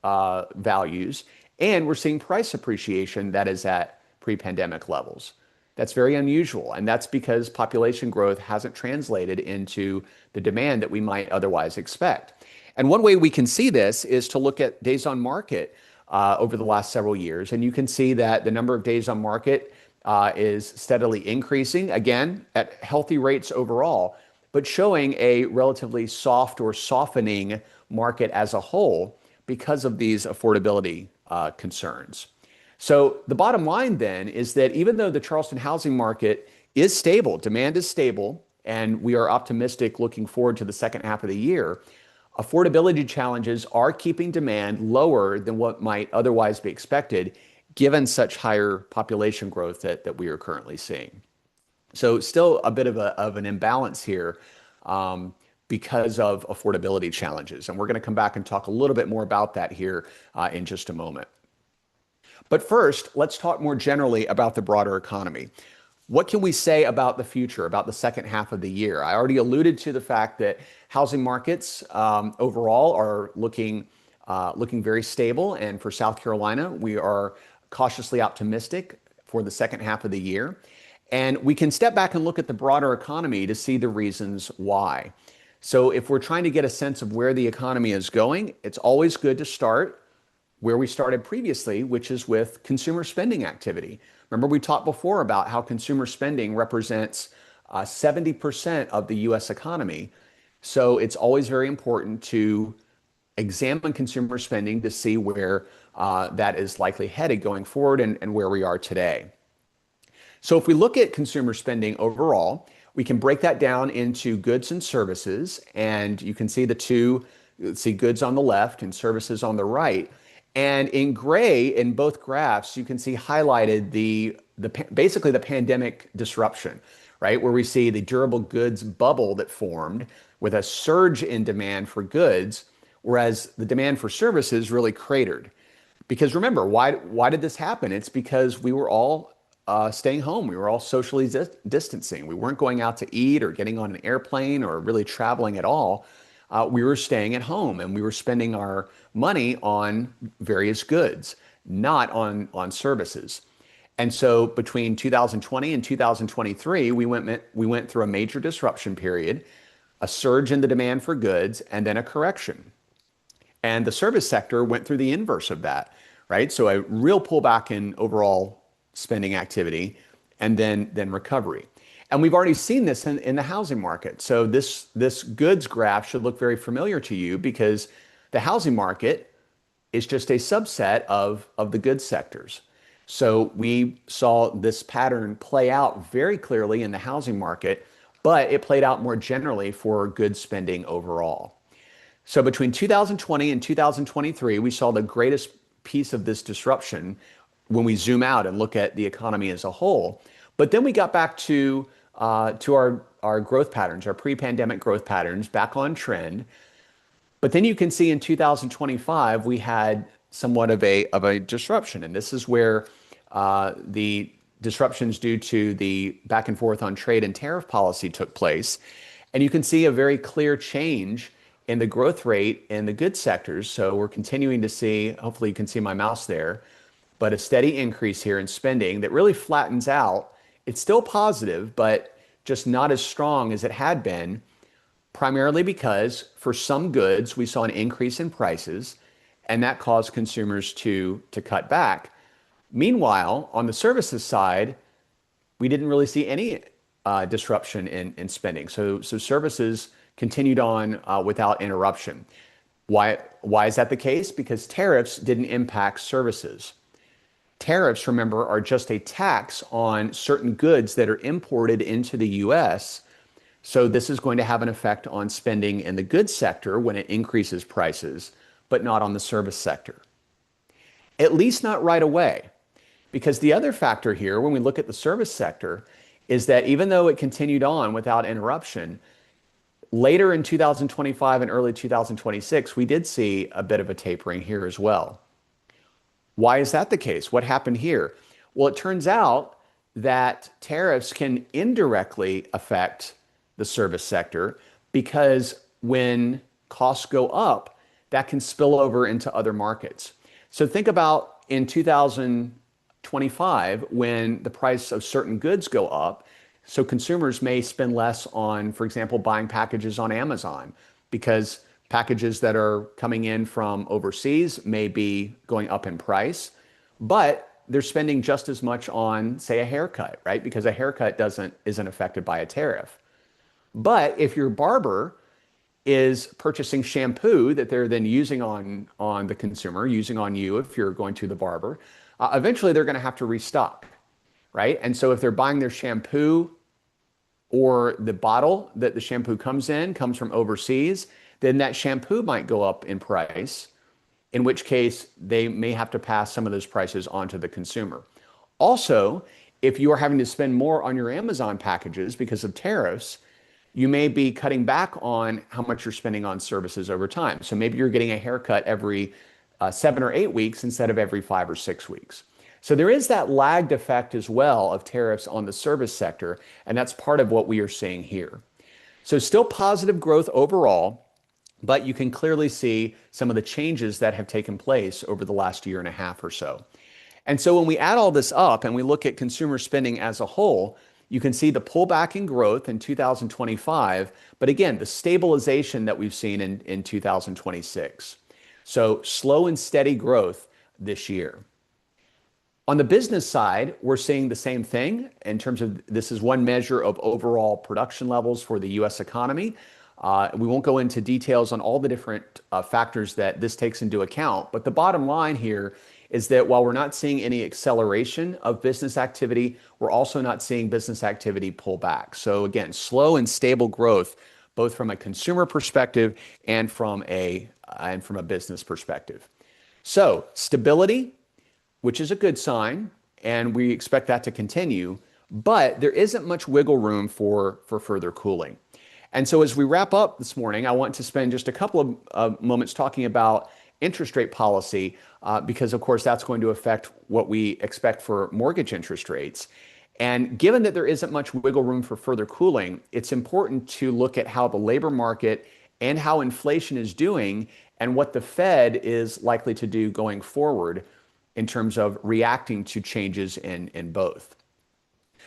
values, and we're seeing price appreciation that is at pre-pandemic levels. That's very unusual, and that's because population growth hasn't translated into the demand that we might otherwise expect. And one way we can see this is to look at days on market over the last several years, and you can see that the number of days on market is steadily increasing, again, at healthy rates overall, but showing a relatively soft or softening market as a whole because of these affordability concerns. So the bottom line then is that even though the Charleston housing market is stable, demand is stable, and we are optimistic looking forward to the second half of the year, affordability challenges are keeping demand lower than what might otherwise be expected given such higher population growth that we are currently seeing. So still a bit of an imbalance here because of affordability challenges. And we're going to come back and talk a little bit more about that here in just a moment. But first, let's talk more generally about the broader economy. What can we say about the future, about the second half of the year? I already alluded to the fact that housing markets overall are looking very stable. And for South Carolina, we are cautiously optimistic for the second half of the year. And we can step back and look at the broader economy to see the reasons why. So if we're trying to get a sense of where the economy is going, it's always good to start where we started previously, which is with consumer spending activity. Remember, we talked before about how consumer spending represents 70% of the US economy. So it's always very important to examine consumer spending to see where that is likely headed going forward and where we are today. So if we look at consumer spending overall, we can break that down into goods and services, and you can see goods on the left and services on the right. And in gray, in both graphs, you can see highlighted basically the pandemic disruption, right? Where we see the durable goods bubble that formed with a surge in demand for goods, whereas the demand for services really cratered. Because remember, why did this happen? It's because we were all staying home. We were all socially distancing. We weren't going out to eat or getting on an airplane or really traveling at all. We were staying at home and we were spending our money on various goods, not on services. And so between 2020 and 2023, we went through a major disruption period, a surge in the demand for goods, and then a correction. And the service sector went through the inverse of that, right? So a real pullback in overall spending activity and then recovery. And we've already seen this in the housing market. So this goods graph should look very familiar to you because the housing market is just a subset of the goods sectors. So we saw this pattern play out very clearly in the housing market, but it played out more generally for goods spending overall. So between 2020 and 2023, we saw the greatest piece of this disruption when we zoom out and look at the economy as a whole. But then we got back to our growth patterns, our pre-pandemic growth patterns, back on trend. But then you can see in 2025 we had somewhat of a disruption, and this is where the disruptions due to the back and forth on trade and tariff policy took place. And you can see a very clear change in the growth rate in the goods sectors. So we're continuing to see, hopefully you can see my mouse there, but a steady increase here in spending that really flattens out. It's still positive, but just not as strong as it had been, primarily because for some goods we saw an increase in prices, and that caused consumers to cut back. Meanwhile, on the services side, we didn't really see any disruption in spending. So services continued on without interruption. Why is that the case? Because tariffs didn't impact services. Tariffs, remember, are just a tax on certain goods that are imported into the US. So this is going to have an effect on spending in the goods sector when it increases prices, but not on the service sector. At least not right away. Because the other factor here, when we look at the service sector, is that even though it continued on without interruption, later in 2025 and early 2026, we did see a bit of a tapering here as well. Why is that the case? What happened here? Well, it turns out that tariffs can indirectly affect the service sector because when costs go up, that can spill over into other markets. So think about in 2025 when the price of certain goods go up. So consumers may spend less on, for example, buying packages on Amazon because packages that are coming in from overseas may be going up in price, but they're spending just as much on, say, a haircut, right? Because a haircut isn't affected by a tariff. But if your barber is purchasing shampoo that they're then using on the consumer, using on you if you're going to the barber, eventually they're going to have to restock, right? And so if they're buying their shampoo or the bottle that the shampoo comes from overseas, then that shampoo might go up in price, in which case they may have to pass some of those prices on to the consumer. Also, if you are having to spend more on your Amazon packages because of tariffs, you may be cutting back on how much you're spending on services over time. So maybe you're getting a haircut every 7 or 8 weeks instead of every 5 or 6 weeks. So there is that lagged effect as well of tariffs on the service sector, and that's part of what we are seeing here. So still positive growth overall, but you can clearly see some of the changes that have taken place over the last year and a half or so. And so when we add all this up and we look at consumer spending as a whole, you can see the pullback in growth in 2025, but again, the stabilization that we've seen in 2026. So slow and steady growth this year. On the business side, we're seeing the same thing in terms of this is one measure of overall production levels for the US economy. We won't go into details on all the different factors that this takes into account, but the bottom line here is that while we're not seeing any acceleration of business activity, we're also not seeing business activity pull back. So again, slow and stable growth, both from a consumer perspective and from a business perspective. So stability, which is a good sign, and we expect that to continue, but there isn't much wiggle room for further cooling. And so as we wrap up this morning, I want to spend just a couple of moments talking about interest rate policy, because of course that's going to affect what we expect for mortgage interest rates. And given that there isn't much wiggle room for further cooling, it's important to look at how the labor market and how inflation is doing and what the Fed is likely to do going forward in terms of reacting to changes in both.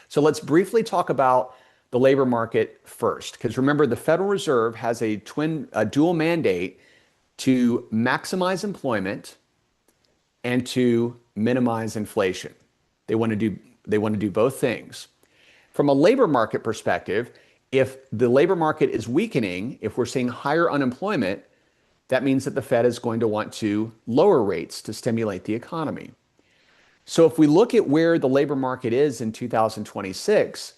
So let's briefly talk about the labor market first, because remember the Federal Reserve has a dual mandate to maximize employment and to minimize inflation. They want to do both things. From a labor market perspective, if the labor market is weakening, if we're seeing higher unemployment, that means that the Fed is going to want to lower rates to stimulate the economy. So if we look at where the labor market is in 2026,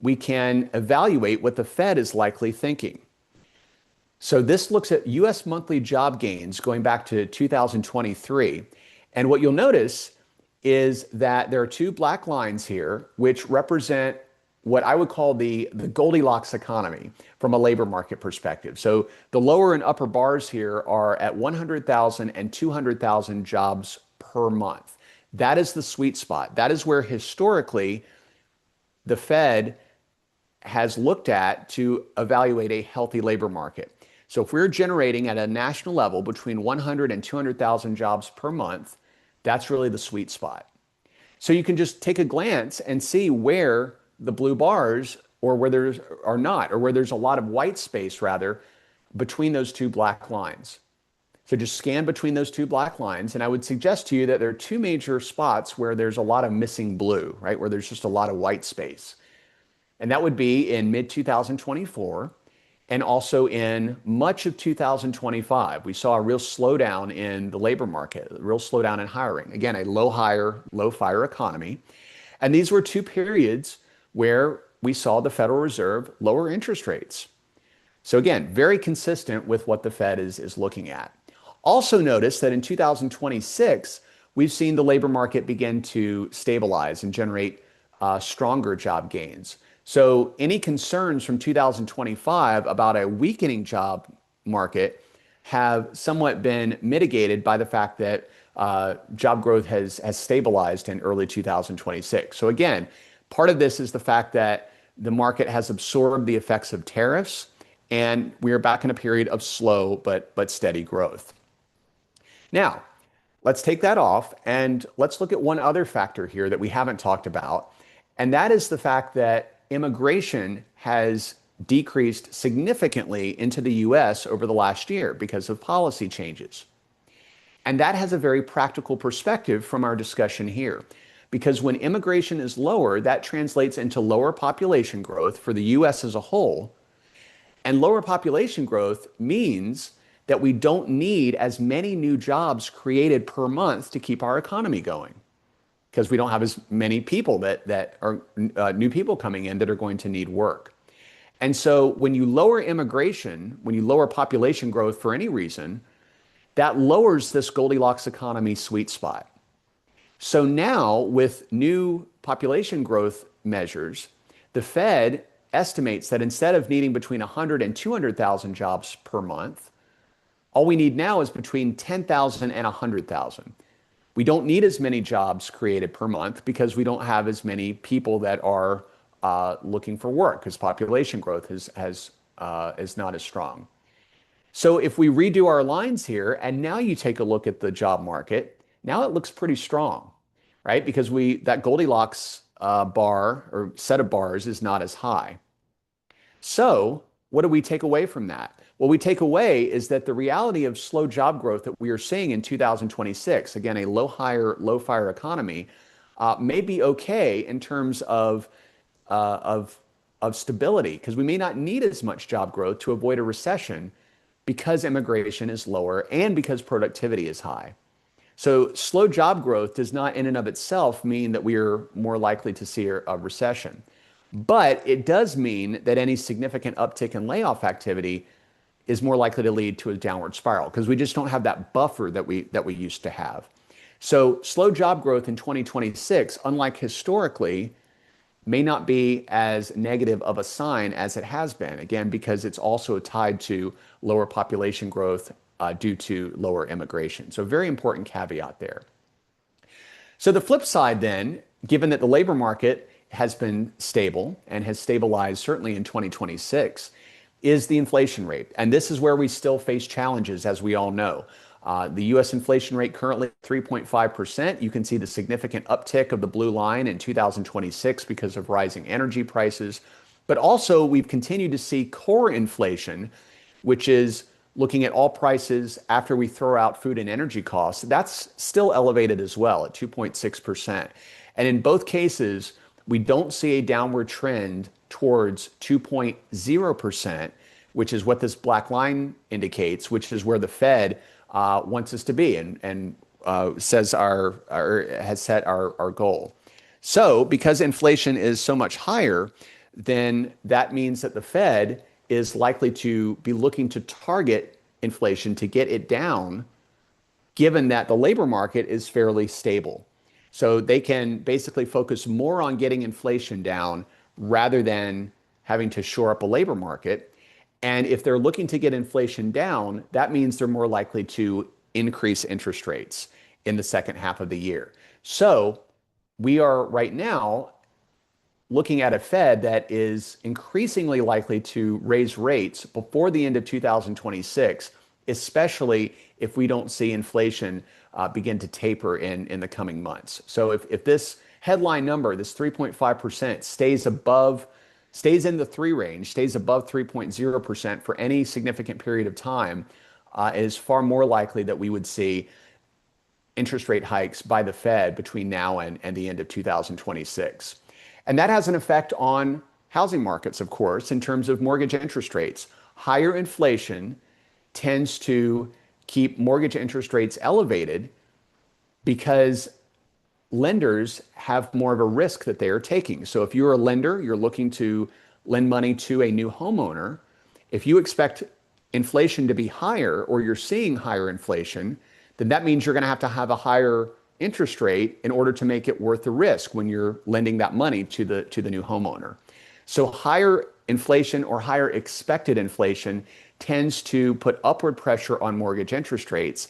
we can evaluate what the Fed is likely thinking. So this looks at US monthly job gains going back to 2023. And what you'll notice is that there are two black lines here, which represent what I would call the Goldilocks economy from a labor market perspective. So the lower and upper bars here are at 100,000 and 200,000 jobs per month. That is the sweet spot. That is where historically the Fed has looked at to evaluate a healthy labor market. So if we're generating at a national level between 100 and 200,000 jobs per month, that's really the sweet spot. So you can just take a glance and see where the blue bars or where there's are not, or where there's a lot of white space rather between those two black lines. So just scan between those two black lines. And I would suggest to you that there are two major spots where there's a lot of missing blue, right? Where there's just a lot of white space. And that would be in mid 2024 and also in much of 2025. We saw a real slowdown in the labor market, a real slowdown in hiring. Again, a low hire, low fire economy. And these were two periods where we saw the Federal Reserve lower interest rates. So again, very consistent with what the Fed is looking at. Also notice that in 2026, we've seen the labor market begin to stabilize and generate stronger job gains. So any concerns from 2025 about a weakening job market have somewhat been mitigated by the fact that job growth has stabilized in early 2026. So again, part of this is the fact that the market has absorbed the effects of tariffs, and we are back in a period of slow but steady growth. Now, let's take that off and let's look at one other factor here that we haven't talked about, and that is the fact that immigration has decreased significantly into the US over the last year because of policy changes. And that has a very practical perspective from our discussion here. Because when immigration is lower, that translates into lower population growth for the US as a whole. And lower population growth means that we don't need as many new jobs created per month to keep our economy going, because we don't have as many people that are new people coming in that are going to need work. And so when you lower immigration, when you lower population growth for any reason, that lowers this Goldilocks economy sweet spot. So now with new population growth measures, the Fed estimates that instead of needing between 100 and 200,000 jobs per month, all we need now is between 10,000 and 100,000. We don't need as many jobs created per month because we don't have as many people that are looking for work, because population growth is not as strong. So if we redo our lines here, and now you take a look at the job market, now it looks pretty strong, right? Because that Goldilocks bar or set of bars is not as high. So what do we take away from that? What we take away is that the reality of slow job growth that we are seeing in 2026, again, a low hire, low fire economy, may be okay in terms of stability, because we may not need as much job growth to avoid a recession because immigration is lower and because productivity is high. So slow job growth does not in and of itself mean that we are more likely to see a recession. But it does mean that any significant uptick in layoff activity is more likely to lead to a downward spiral, because we just don't have that buffer that we used to have. So slow job growth in 2026, unlike historically, may not be as negative of a sign as it has been, again, because it's also tied to lower population growth due to lower immigration. So very important caveat there. So the flip side then, given that the labor market has been stable and has stabilized certainly in 2026, is the inflation rate. And this is where we still face challenges, as we all know. The US inflation rate currently 3.5%. You can see the significant uptick of the blue line in 2026 because of rising energy prices. But also, we've continued to see core inflation, which is looking at all prices after we throw out food and energy costs. That's still elevated as well at 2.6%. And in both cases, we don't see a downward trend towards 2.0%, which is what this black line indicates, which is where the Fed wants us to be and says has set our goal. So because inflation is so much higher, then that means that the Fed is likely to be looking to target inflation to get it down, given that the labor market is fairly stable. So they can basically focus more on getting inflation down rather than having to shore up a labor market. And if they're looking to get inflation down, that means they're more likely to increase interest rates in the second half of the year. So we are right now looking at a Fed that is increasingly likely to raise rates before the end of 2026, especially if we don't see inflation begin to taper in the coming months. So if this headline number, this 3.5%, stays in the three range, stays above 3.0% for any significant period of time, it is far more likely that we would see interest rate hikes by the Fed between now and the end of 2026. And that has an effect on housing markets, of course, in terms of mortgage interest rates. Higher inflation tends to keep mortgage interest rates elevated because lenders have more of a risk that they are taking. So if you're a lender, you're looking to lend money to a new homeowner, if you expect inflation to be higher or you're seeing higher inflation, then that means you're going to have a higher interest rate in order to make it worth the risk when you're lending that money to the new homeowner. So higher inflation or higher expected inflation tends to put upward pressure on mortgage interest rates,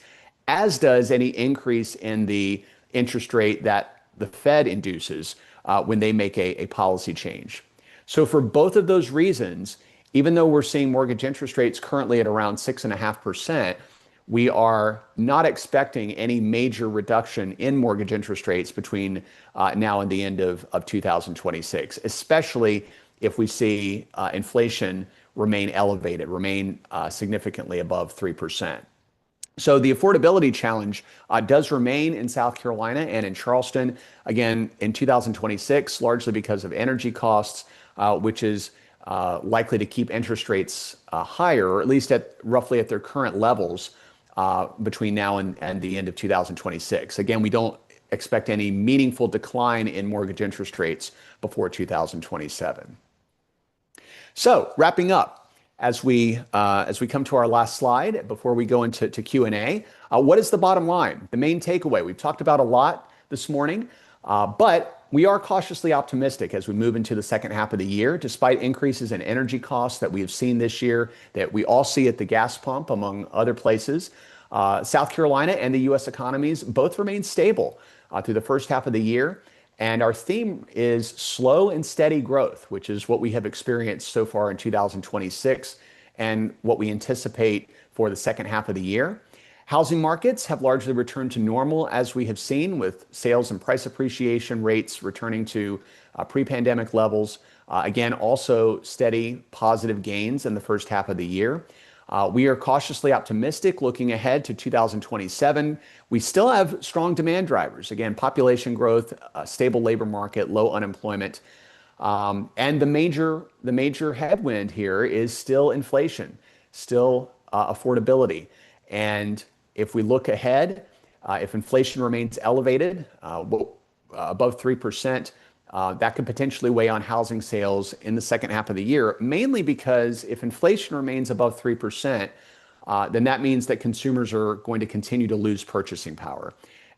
as does any increase in the interest rate that the Fed induces when they make a policy change. So for both of those reasons, even though we're seeing mortgage interest rates currently at around 6.5%, we are not expecting any major reduction in mortgage interest rates between now and the end of 2026, especially if we see inflation remain elevated, remain significantly above 3%. So the affordability challenge does remain in South Carolina and in Charleston, again, in 2026, largely because of energy costs, which is likely to keep interest rates higher, or at least at roughly at their current levels between now and the end of 2026. Again, we don't expect any meaningful decline in mortgage interest rates before 2027. So wrapping up, as we come to our last slide before we go into Q&A, what is the bottom line? The main takeaway. We've talked about a lot this morning, but we are cautiously optimistic as we move into the second half of the year, despite increases in energy costs that we have seen this year, that we all see at the gas pump, among other places. South Carolina and the U.S. economies both remain stable through the first half of the year. And our theme is slow and steady growth, which is what we have experienced so far in 2026 and what we anticipate for the second half of the year. Housing markets have largely returned to normal, as we have seen, with sales and price appreciation rates returning to pre-pandemic levels. Again, also steady positive gains in the first half of the year. We are cautiously optimistic looking ahead to 2027. We still have strong demand drivers. Again, population growth, a stable labor market, low unemployment. And the major headwind here is still inflation, still affordability. And if we look ahead, if inflation remains elevated, above 3%, that could potentially weigh on housing sales in the second half of the year, mainly because if inflation remains above 3%, then that means that consumers are going to continue to lose purchasing power.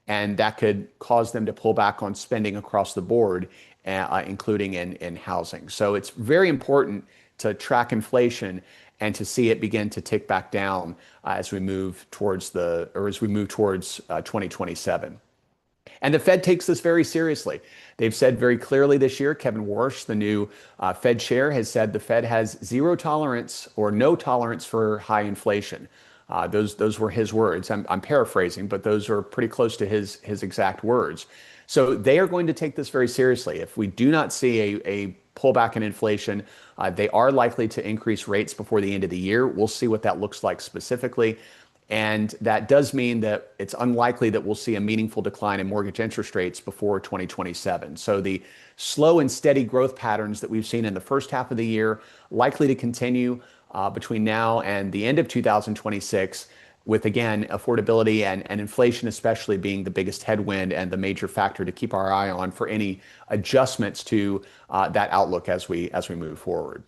And that could cause them to pull back on spending across the board, including in housing. So it's very important to track inflation and to see it begin to tick back down as we move towards 2027. And the Fed takes this very seriously. They've said very clearly this year, Kevin Warsh, the new Fed chair, has said the Fed has zero tolerance or no tolerance for high inflation. Those were his words. I'm paraphrasing, but those are pretty close to his exact words. So they are going to take this very seriously. If we do not see a pullback in inflation, they are likely to increase rates before the end of the year. We'll see what that looks like specifically. And that does mean that it's unlikely that we'll see a meaningful decline in mortgage interest rates before 2027. So the slow and steady growth patterns that we've seen in the first half of the year likely to continue between now and the end of 2026, with, again, affordability and inflation especially being the biggest headwind and the major factor to keep our eye on for any adjustments to that outlook as we move forward.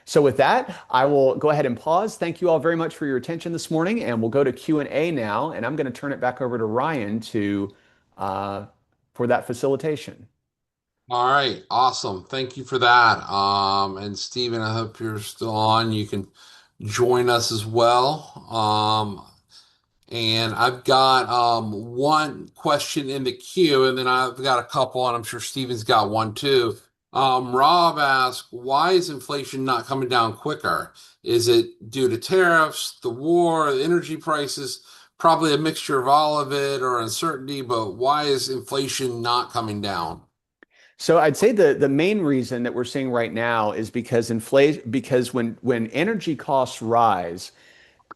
So with that, I will go ahead and pause. Thank you all very much for your attention this morning, and we'll go to Q&A now, and I'm going to turn it back over to Ryan to for that facilitation. All right, awesome. Thank you for that. And Stephen, I hope you're still on. You can join us as well. And I've got one question in the queue, and then I've got a couple, and I'm sure Stephen's got one too. Rob asked, why is inflation not coming down quicker? Is it due to tariffs, the war, the energy prices? Probably a mixture of all of it or uncertainty, but why is inflation not coming down? So I'd say the main reason that we're seeing right now is because inflation because when energy costs rise,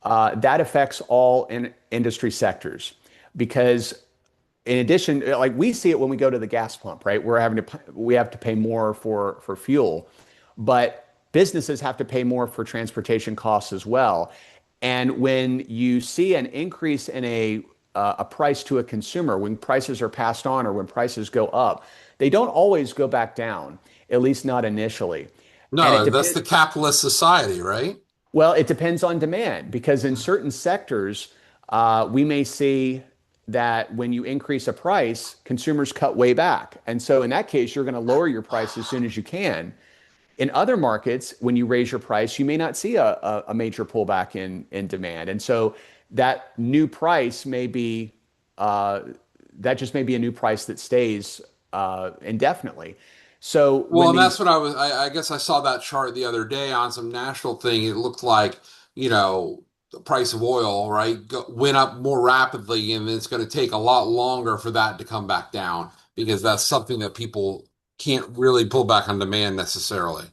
that affects all industry sectors because in addition, like we see it when we go to the gas pump, right? We have to pay more for fuel, but businesses have to pay more for transportation costs as well. And when you see an increase in a price to a consumer, when prices are passed on or when prices go up, they don't always go back down, at least not initially. And it No, that's depends. the capitalist society, right? Well, it depends on demand because in certain sectors, we may see that when you increase a price, consumers cut way back. And so in that case, you're going to lower your price as soon as you can. In other markets, when you raise your price, you may not see a major pullback in demand. And so that new price may be, uh, that just may be a new price that stays indefinitely. So Well, when and that's these what I guess I saw that chart the other day on some national thing. It looked like, the price of oil, right, went up more rapidly, and it's going to take a lot longer for that to come back down because that's something that people can't really pull back on demand necessarily.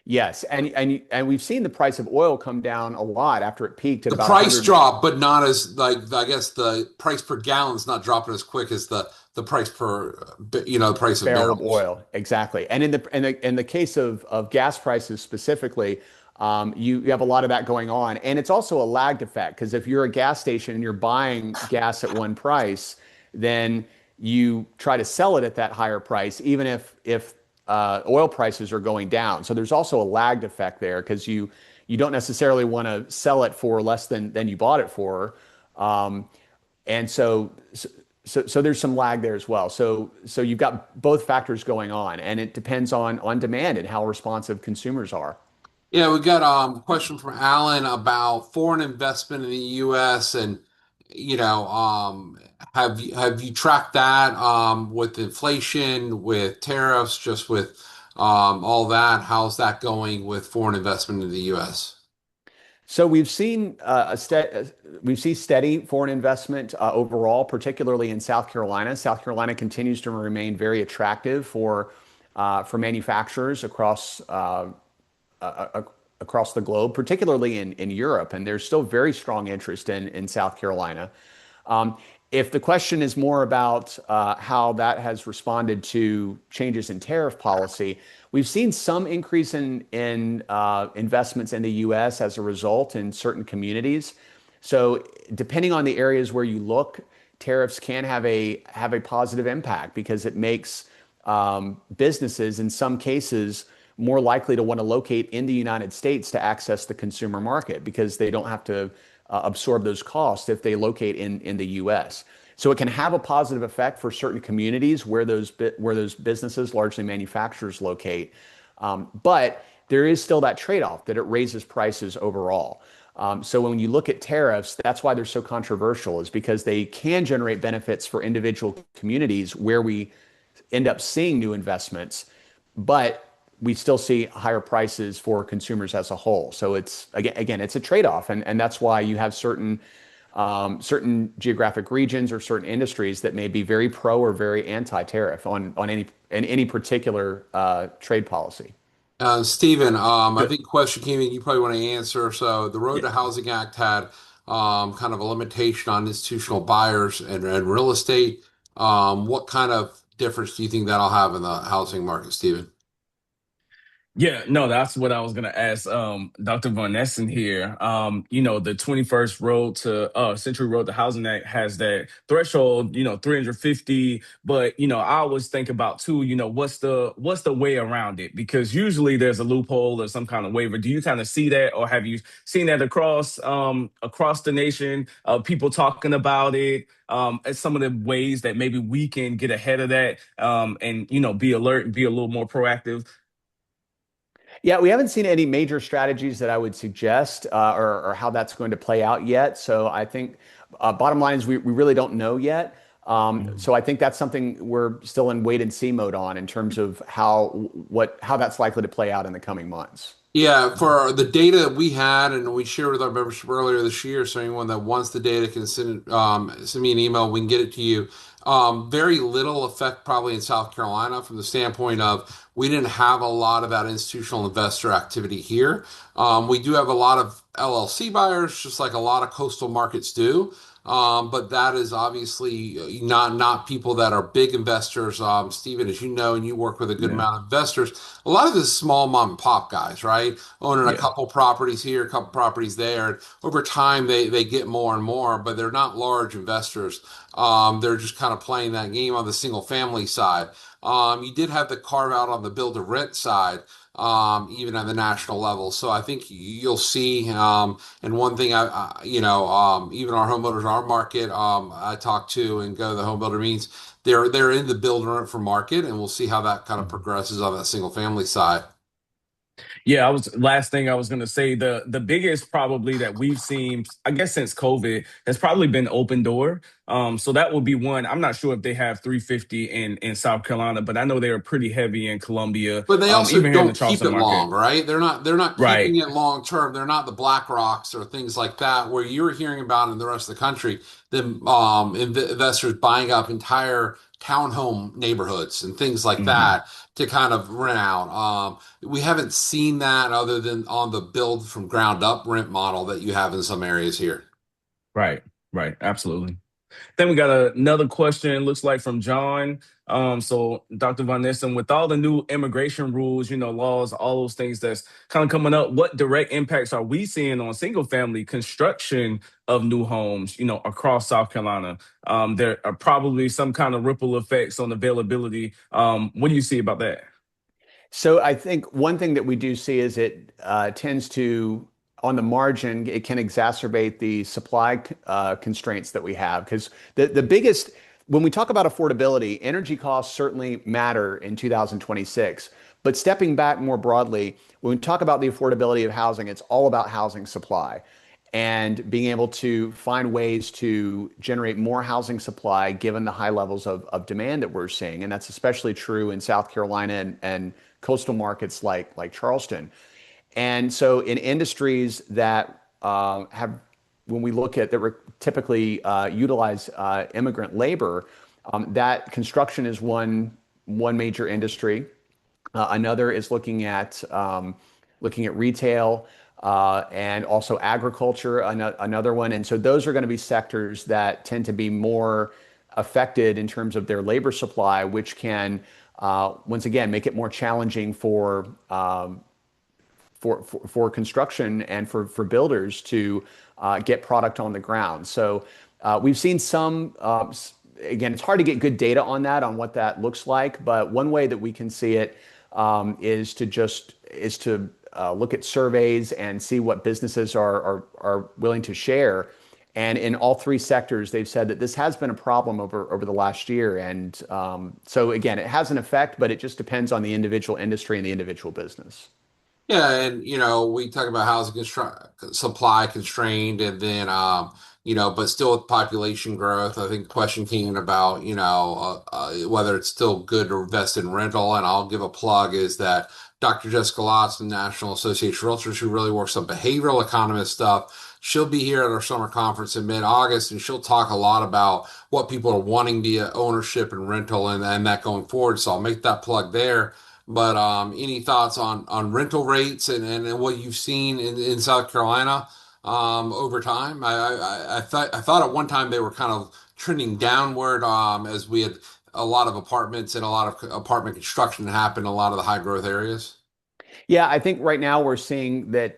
Yes, and we've seen the price of oil come down a lot after it peaked at The about price 100 drop, but not as like I guess the price per gallon is not dropping as quick as the price per the price of barrel of barrels. oil. Exactly. And in the case of gas prices specifically, you have a lot of that going on, and it's also a lagged effect because if you're a gas station and you're buying gas at one price, then you try to sell it at that higher price, even if oil prices are going down. So there's also a lagged effect there because you don't necessarily want to sell it for less than you bought it for. Um, and so there's some lag there as well. So you've got both factors going on, and it depends on demand and how responsive consumers are. Yeah, we got a question from Alan about foreign investment in the U.S. and have you tracked that with inflation, with tariffs, just with all that? How's that going with foreign investment in the U.S.? So we see steady foreign investment overall, particularly in South Carolina. South Carolina continues to remain very attractive for manufacturers uh, across the globe, particularly in Europe, and there's still very strong interest in South Carolina. Um, if the question is more about how that has responded to changes in tariff policy, we've seen some increase in investments in the U.S. as a result in certain communities. So depending on the areas where you look, tariffs can have a positive impact because it makes businesses in some cases more likely to want to locate in the United States to access the consumer market because they don't have to absorb those costs if they locate in the US. So it can have a positive effect for certain communities where those businesses, largely manufacturers, locate. But there is still that trade-off that it raises prices overall. So when you look at tariffs, that's why they're so controversial, is because they can generate benefits for individual communities where we end up seeing new investments, but we still see higher prices for consumers as a whole. So it's again it's a trade-off, and that's why you have certain geographic regions or certain industries that may be very pro or very anti-tariff on any particular trade policy. Stephen, I Good. think a question came in you probably want to answer. So the Road Yeah. to Housing Act had kind of a limitation on institutional buyers and real estate. What kind of difference do you think that'll have in the housing market, Stephen? Yeah, no, that's what I was gonna ask Dr. Von Nessen here. The 21st Road to Century Road to Housing Act has that threshold, 350. But I always think about too, what's the way around it? Because usually there's a loophole or some kind of waiver. Do you kind of see that, or have you seen that across the nation? People talking about it, as some of the ways that maybe we can get ahead of that, and be alert and be a little more proactive. Yeah, we haven't seen any major strategies that I would suggest or how that's going to play out yet. So I think bottom line is we really don't know yet. So I think that's something we're still in wait and see mode on in terms of how that's likely to play out in the coming months. Yeah, for the data that we had and we shared with our membership earlier this year, so anyone that wants the data can send me an email. We can get it to you. Very little effect probably in South Carolina from the standpoint of we didn't have a lot of that institutional investor activity here. We do have a lot of LLC buyers, just like a lot of coastal markets do. But that is obviously not people that are big investors. Stephen, as you know, and you work with a good Yeah, amount of investors, a lot of this small mom and pop guys, right? Owning a yeah. couple properties here, a couple properties there. Over time, they get more and more, but they're not large investors. They're just kind of playing that game on the single family side. You did have the carve out on the build to rent side, even at the national level. So I think you'll see. And one thing even our homeowners in our market, I talk to and go to the home builder meetings. They're in the build to rent for market, and we'll see how that kind of progresses on that single family side. Yeah, I was last thing I was gonna say, the biggest probably that we've seen, I guess since COVID, has probably been Open Door. So that will be one. I'm not sure if they have 350 in South Carolina, but I know they are pretty heavy in Columbia, But they also even here in the don't keep Charleston it long, market. right? They're not keeping Right. it long term. They're not the Black Rocks or things like that, where you're hearing about in the rest of the country, them investors buying up entire townhome neighborhoods and things like Hmm. that to kind of rent out. We haven't seen that other than on the build from ground up rent model that you have in some areas here. Right. Right. Absolutely. Then we got another question, it looks like from John. So Dr. Von Nissen, with all the new immigration rules, laws, all those things that's kind of coming up, what direct impacts are we seeing on single family construction of new homes, across South Carolina? There are probably some kind of ripple effects on availability. What do you see about that? So I think one thing that we do see is it tends to, on the margin, it can exacerbate the supply constraints that we have. Because the biggest, when we talk about affordability, energy costs certainly matter in 2026. But stepping back more broadly, when we talk about the affordability of housing, it's all about housing supply and being able to find ways to generate more housing supply given the high levels of demand that we're seeing. And that's especially true in South Carolina and coastal markets like Charleston. And so in industries that have, when we look at that typically utilize immigrant labor, that construction is one major industry. Another is looking at retail and also agriculture, another one. And so those are going to be sectors that tend to be more affected in terms of their labor supply, which can once again make it more challenging for construction and for builders to get product on the ground. So we've seen some. Again, it's hard to get good data on that, on what that looks like. But one way that we can see it is to look at surveys and see what businesses are willing to share. And in all three sectors, they've said that this has been a problem over the last year. And so again, it has an effect, but it just depends on the individual industry and the individual business. Yeah, and we talk about housing supply constrained, and then but still with population growth. I think the question came in about whether it's still good to invest in rental, and I'll give a plug is that Dr. Jessica Lotz from National Association of Realtors, who really works on behavioral economist stuff. She'll be here at our summer conference in mid-August, and she'll talk a lot about what people are wanting via ownership and rental, and that going forward. So I'll make that plug there. But any thoughts on rental rates and what you've seen in South Carolina over time? I thought at one time they were kind of trending downward as we had a lot of apartments and a lot of apartment construction happen in a lot of the high growth areas. Yeah, I think right now we're seeing that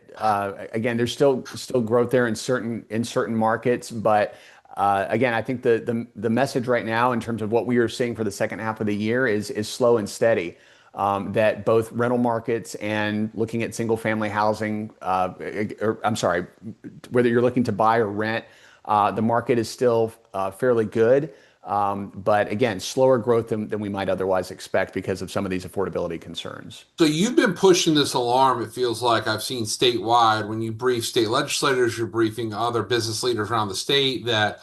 again, there's still growth there in certain markets, but again, I think the message right now in terms of what we are seeing for the second half of the year is slow and steady. That both rental markets and looking at single family housing, or I'm sorry, whether you're looking to buy or rent, the market is still fairly good. But again, slower growth than we might otherwise expect because of some of these affordability concerns. So you've been pushing this alarm, it feels like I've seen statewide when you brief state legislators, you're briefing other business leaders around the state that,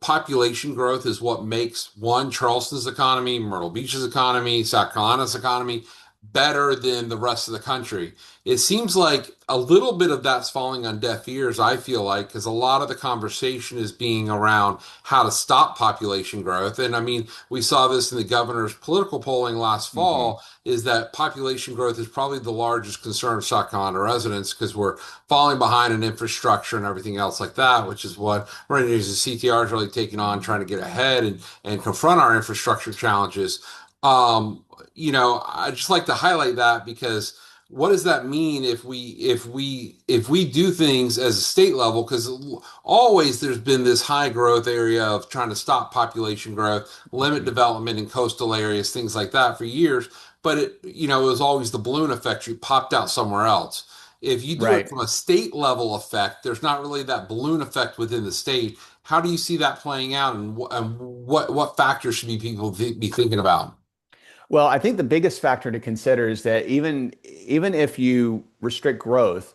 population growth is what makes one, Charleston's economy, Myrtle Beach's economy, South Carolina's economy better than the rest of the country. It seems like a little bit of that's falling on deaf ears, I feel like, because a lot of the conversation is being around how to stop population growth. And I mean, we saw this in the governor's political polling last Hmm. fall, is that population growth is probably the largest concern of South Carolina residents because we're falling behind in infrastructure and everything else like that, which is what Rangers and CTR is really taking on, trying to get ahead and confront our infrastructure challenges. I just like to highlight that because what does that mean if we do things as a state level? Because always there's been this high growth area of trying to stop population growth, limit development in coastal areas, things like that for years. But it was always the balloon effect. You popped out somewhere else. If you do it Right. from a state level effect, there's not really that balloon effect within the state. How do you see that playing out, and what factors should people be thinking about? Well, I think the biggest factor to consider is that even if you restrict growth,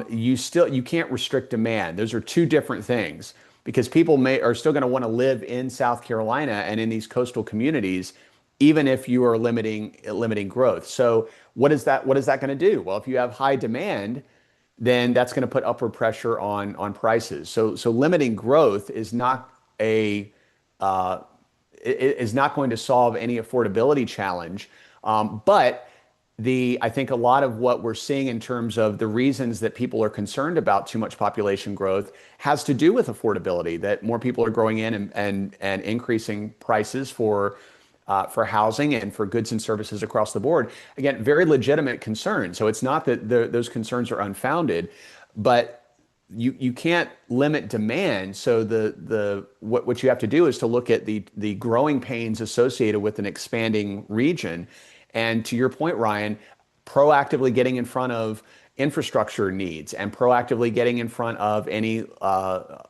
you can't restrict demand. Those are two different things because people may are still going to want to live in South Carolina and in these coastal communities, even if you are limiting growth. So what is that going to do? Well, if you have high demand, then that's going to put upward pressure on prices. So limiting growth a uh, is not going to solve any affordability challenge. But I think a lot of what we're seeing in terms of the reasons that people are concerned about too much population growth has to do with affordability, that more people are growing in and increasing prices for housing and for goods and services across the board. Again, very legitimate concerns. So it's not that those concerns are unfounded, but you can't limit demand. So what you have to do is to look at the growing pains associated with an expanding region. And to your point, Ryan, proactively getting in front of infrastructure needs and proactively getting in front of any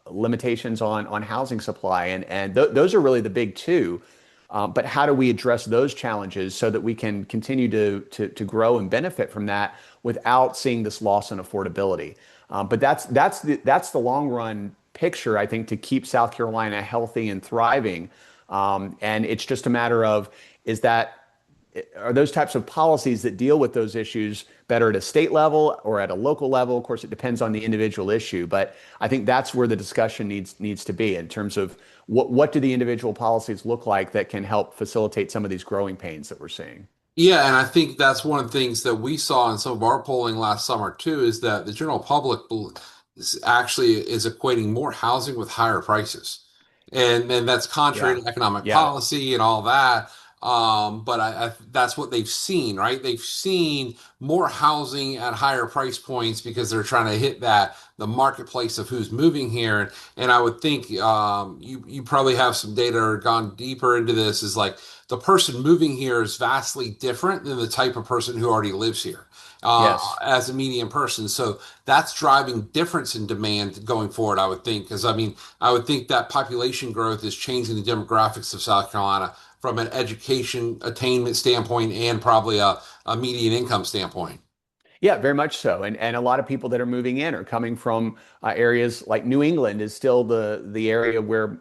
limitations on housing supply. And those are really the big two. But how do we address those challenges so that we can continue to grow and benefit from that without seeing this loss in affordability? But that's the long run picture, I think, to keep South Carolina healthy and thriving. And it's just a matter of is that are those types of policies that deal with those issues better at a state level or at a local level? Of course, it depends on the individual issue, but I think that's where the discussion needs to be in terms of what do the individual policies look like that can help facilitate some of these growing pains that we're seeing. Yeah, and I think that's one of the things that we saw in some of our polling last summer too, is that the general public actually is equating more housing with higher prices. And that's contrary Yeah. to economic Yeah. policy and all that. But that's what they've seen, right? They've seen more housing at higher price points because they're trying to hit the marketplace of who's moving here. And I would think you probably have some data or gone deeper into this, is like the person moving here is vastly different than the type of person who already lives here Yes. as a median person. So that's driving difference in demand going forward, I would think. Because I mean, I would think that population growth is changing the demographics of South Carolina from an education attainment standpoint and probably a median income standpoint. Yeah, very much so. And a lot of people that are moving in are coming from areas like New England is still the area where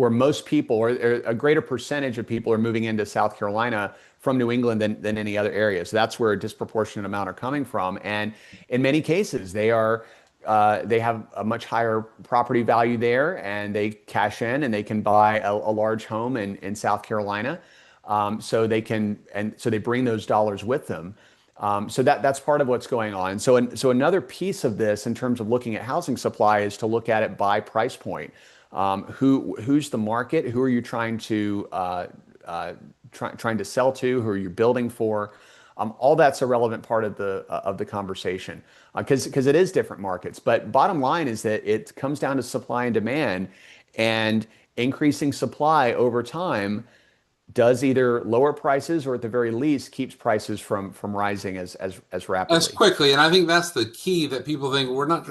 most people or a greater percentage of people are moving into South Carolina from New England than any other area. So that's where a disproportionate amount are coming from. And in many cases, they have a much higher property value there, and they cash in and they can buy a large home in South Carolina. So they bring those dollars with them. So that's part of what's going on. So another piece of this in terms of looking at housing supply is to look at it by price point. Who's the market? Who are you trying to sell to? Who are you building for? All that's a relevant part of the conversation because it is different markets. But bottom line is that it comes down to supply and demand, and increasing supply over time does either lower prices or at the very least keeps prices from rising as as rapidly. quickly. And I think that's the key that people think we're not,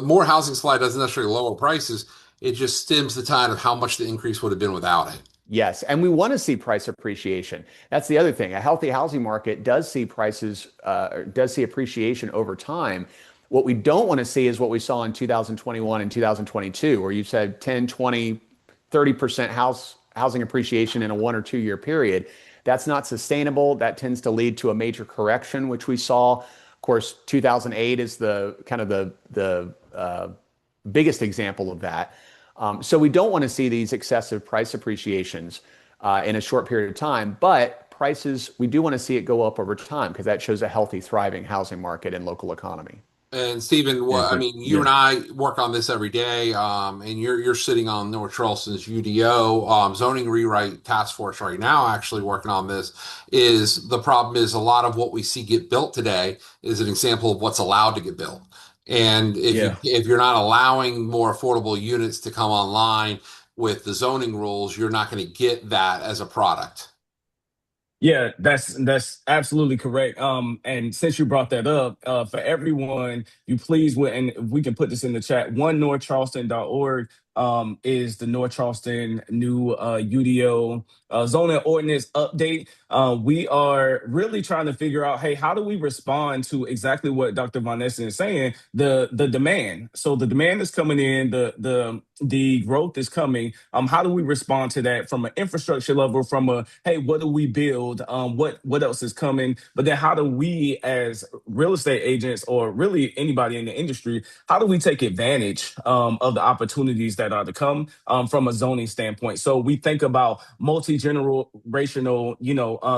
more housing supply doesn't necessarily lower prices. It just stems the tide of how much the increase would have been without it. Yes, and we want to see price appreciation. That's the other thing. A healthy housing market does see does see appreciation over time. What we don't want to see is what we saw in 2021 and 2022, where you said 10, 20, 30% housing appreciation in a 1 or 2 year period. That's not sustainable. That tends to lead to a major correction, which we saw. Of course, 2008 is the kind of the biggest example of that. So we don't want to see these excessive price appreciations in a short period of time, but prices, we do want to see it go up over time because that shows a healthy, thriving housing market and local economy. And Stephen, Yeah, I good. mean, you Yeah. and I work on this every day, and you're sitting on North Charleston's UDO zoning rewrite task force right now, actually working on this. Is the problem is a lot of what we see get built today is an example of what's allowed to get built. And Yeah. if you're not allowing more affordable units to come online with the zoning rules, you're not going to get that as a product. Yeah, that's absolutely correct. And since you brought that up, for everyone, you please would, and if we can put this in the chat, onenorthcharleston.org is the North Charleston new UDO zoning ordinance update. We are really trying to figure out, hey, how do we respond to exactly what Dr. Von Essen is saying, the demand. So the demand is coming in, the growth is coming. How do we respond to that from an infrastructure level, from a, hey, what do we build? What else is coming? But then how do we as real estate agents or really anybody in the industry, how do we take advantage of the opportunities that are to come from a zoning standpoint? So we think about multi-generational,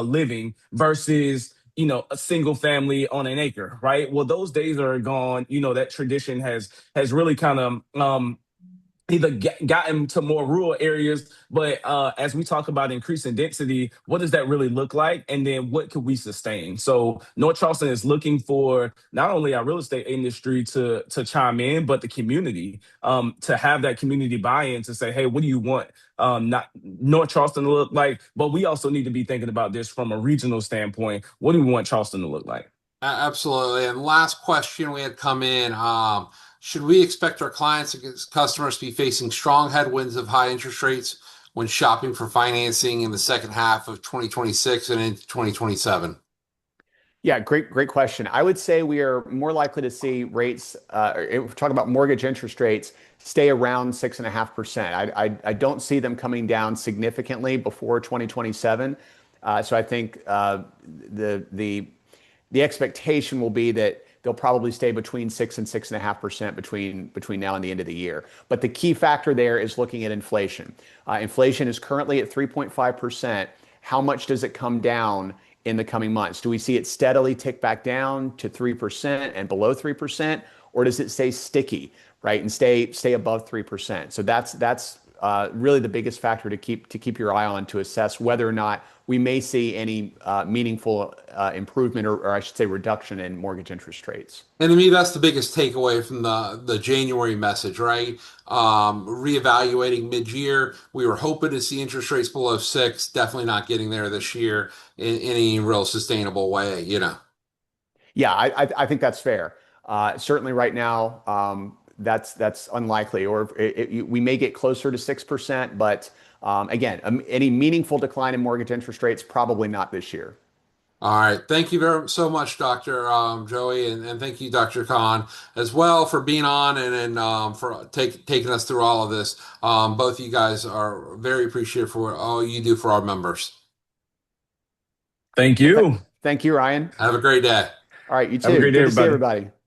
living versus a single family on an acre, right? Well, those days are gone. That tradition has really kind of either gotten to more rural areas, but as we talk about increasing density, what does that really look like? And then what could we sustain? So North Charleston is looking for not only our real estate industry to chime in, but the community to have that community buy-in to say, hey, what do you want not North Charleston to look like? But we also need to be thinking about this from a regional standpoint. What do we want Charleston to look like? Absolutely. And last question we had come in, should we expect our clients and customers to be facing strong headwinds of high interest rates when shopping for financing in the second half of 2026 and into 2027? Yeah, great question. I would say we are more likely to see rates, if we're talking about mortgage interest rates, stay around 6.5%. I don't see them coming down significantly before 2027. So I think the expectation will be that they'll probably stay between 6 and 6.5% between now and the end of the year. But the key factor there is looking at inflation. Inflation is currently at 3.5%. How much does it come down in the coming months? Do we see it steadily tick back down to 3% and below 3%, or does it stay sticky, right, and stay above 3%? So that's really the biggest factor to keep your eye on to assess whether or not we may see any meaningful improvement or I should say reduction in mortgage interest rates. And to me, that's the biggest takeaway from the January message, right? Reevaluating mid-year. We were hoping to see interest rates below 6, definitely not getting there this year in any real sustainable way. Yeah, I think that's fair. Certainly, right now, that's unlikely, or we may get closer to 6%, but again, any meaningful decline in mortgage interest rates, probably not this year. All right. Thank you very so much, Dr. Joey, and thank you, Dr. Khan, as well for being on and for taking us through all of this. Both of you guys are very appreciative for all you do for our members. Thank Well, you. thank you, Ryan. Have a great day. All right, you Have a too. great day, Good to see everybody. everybody.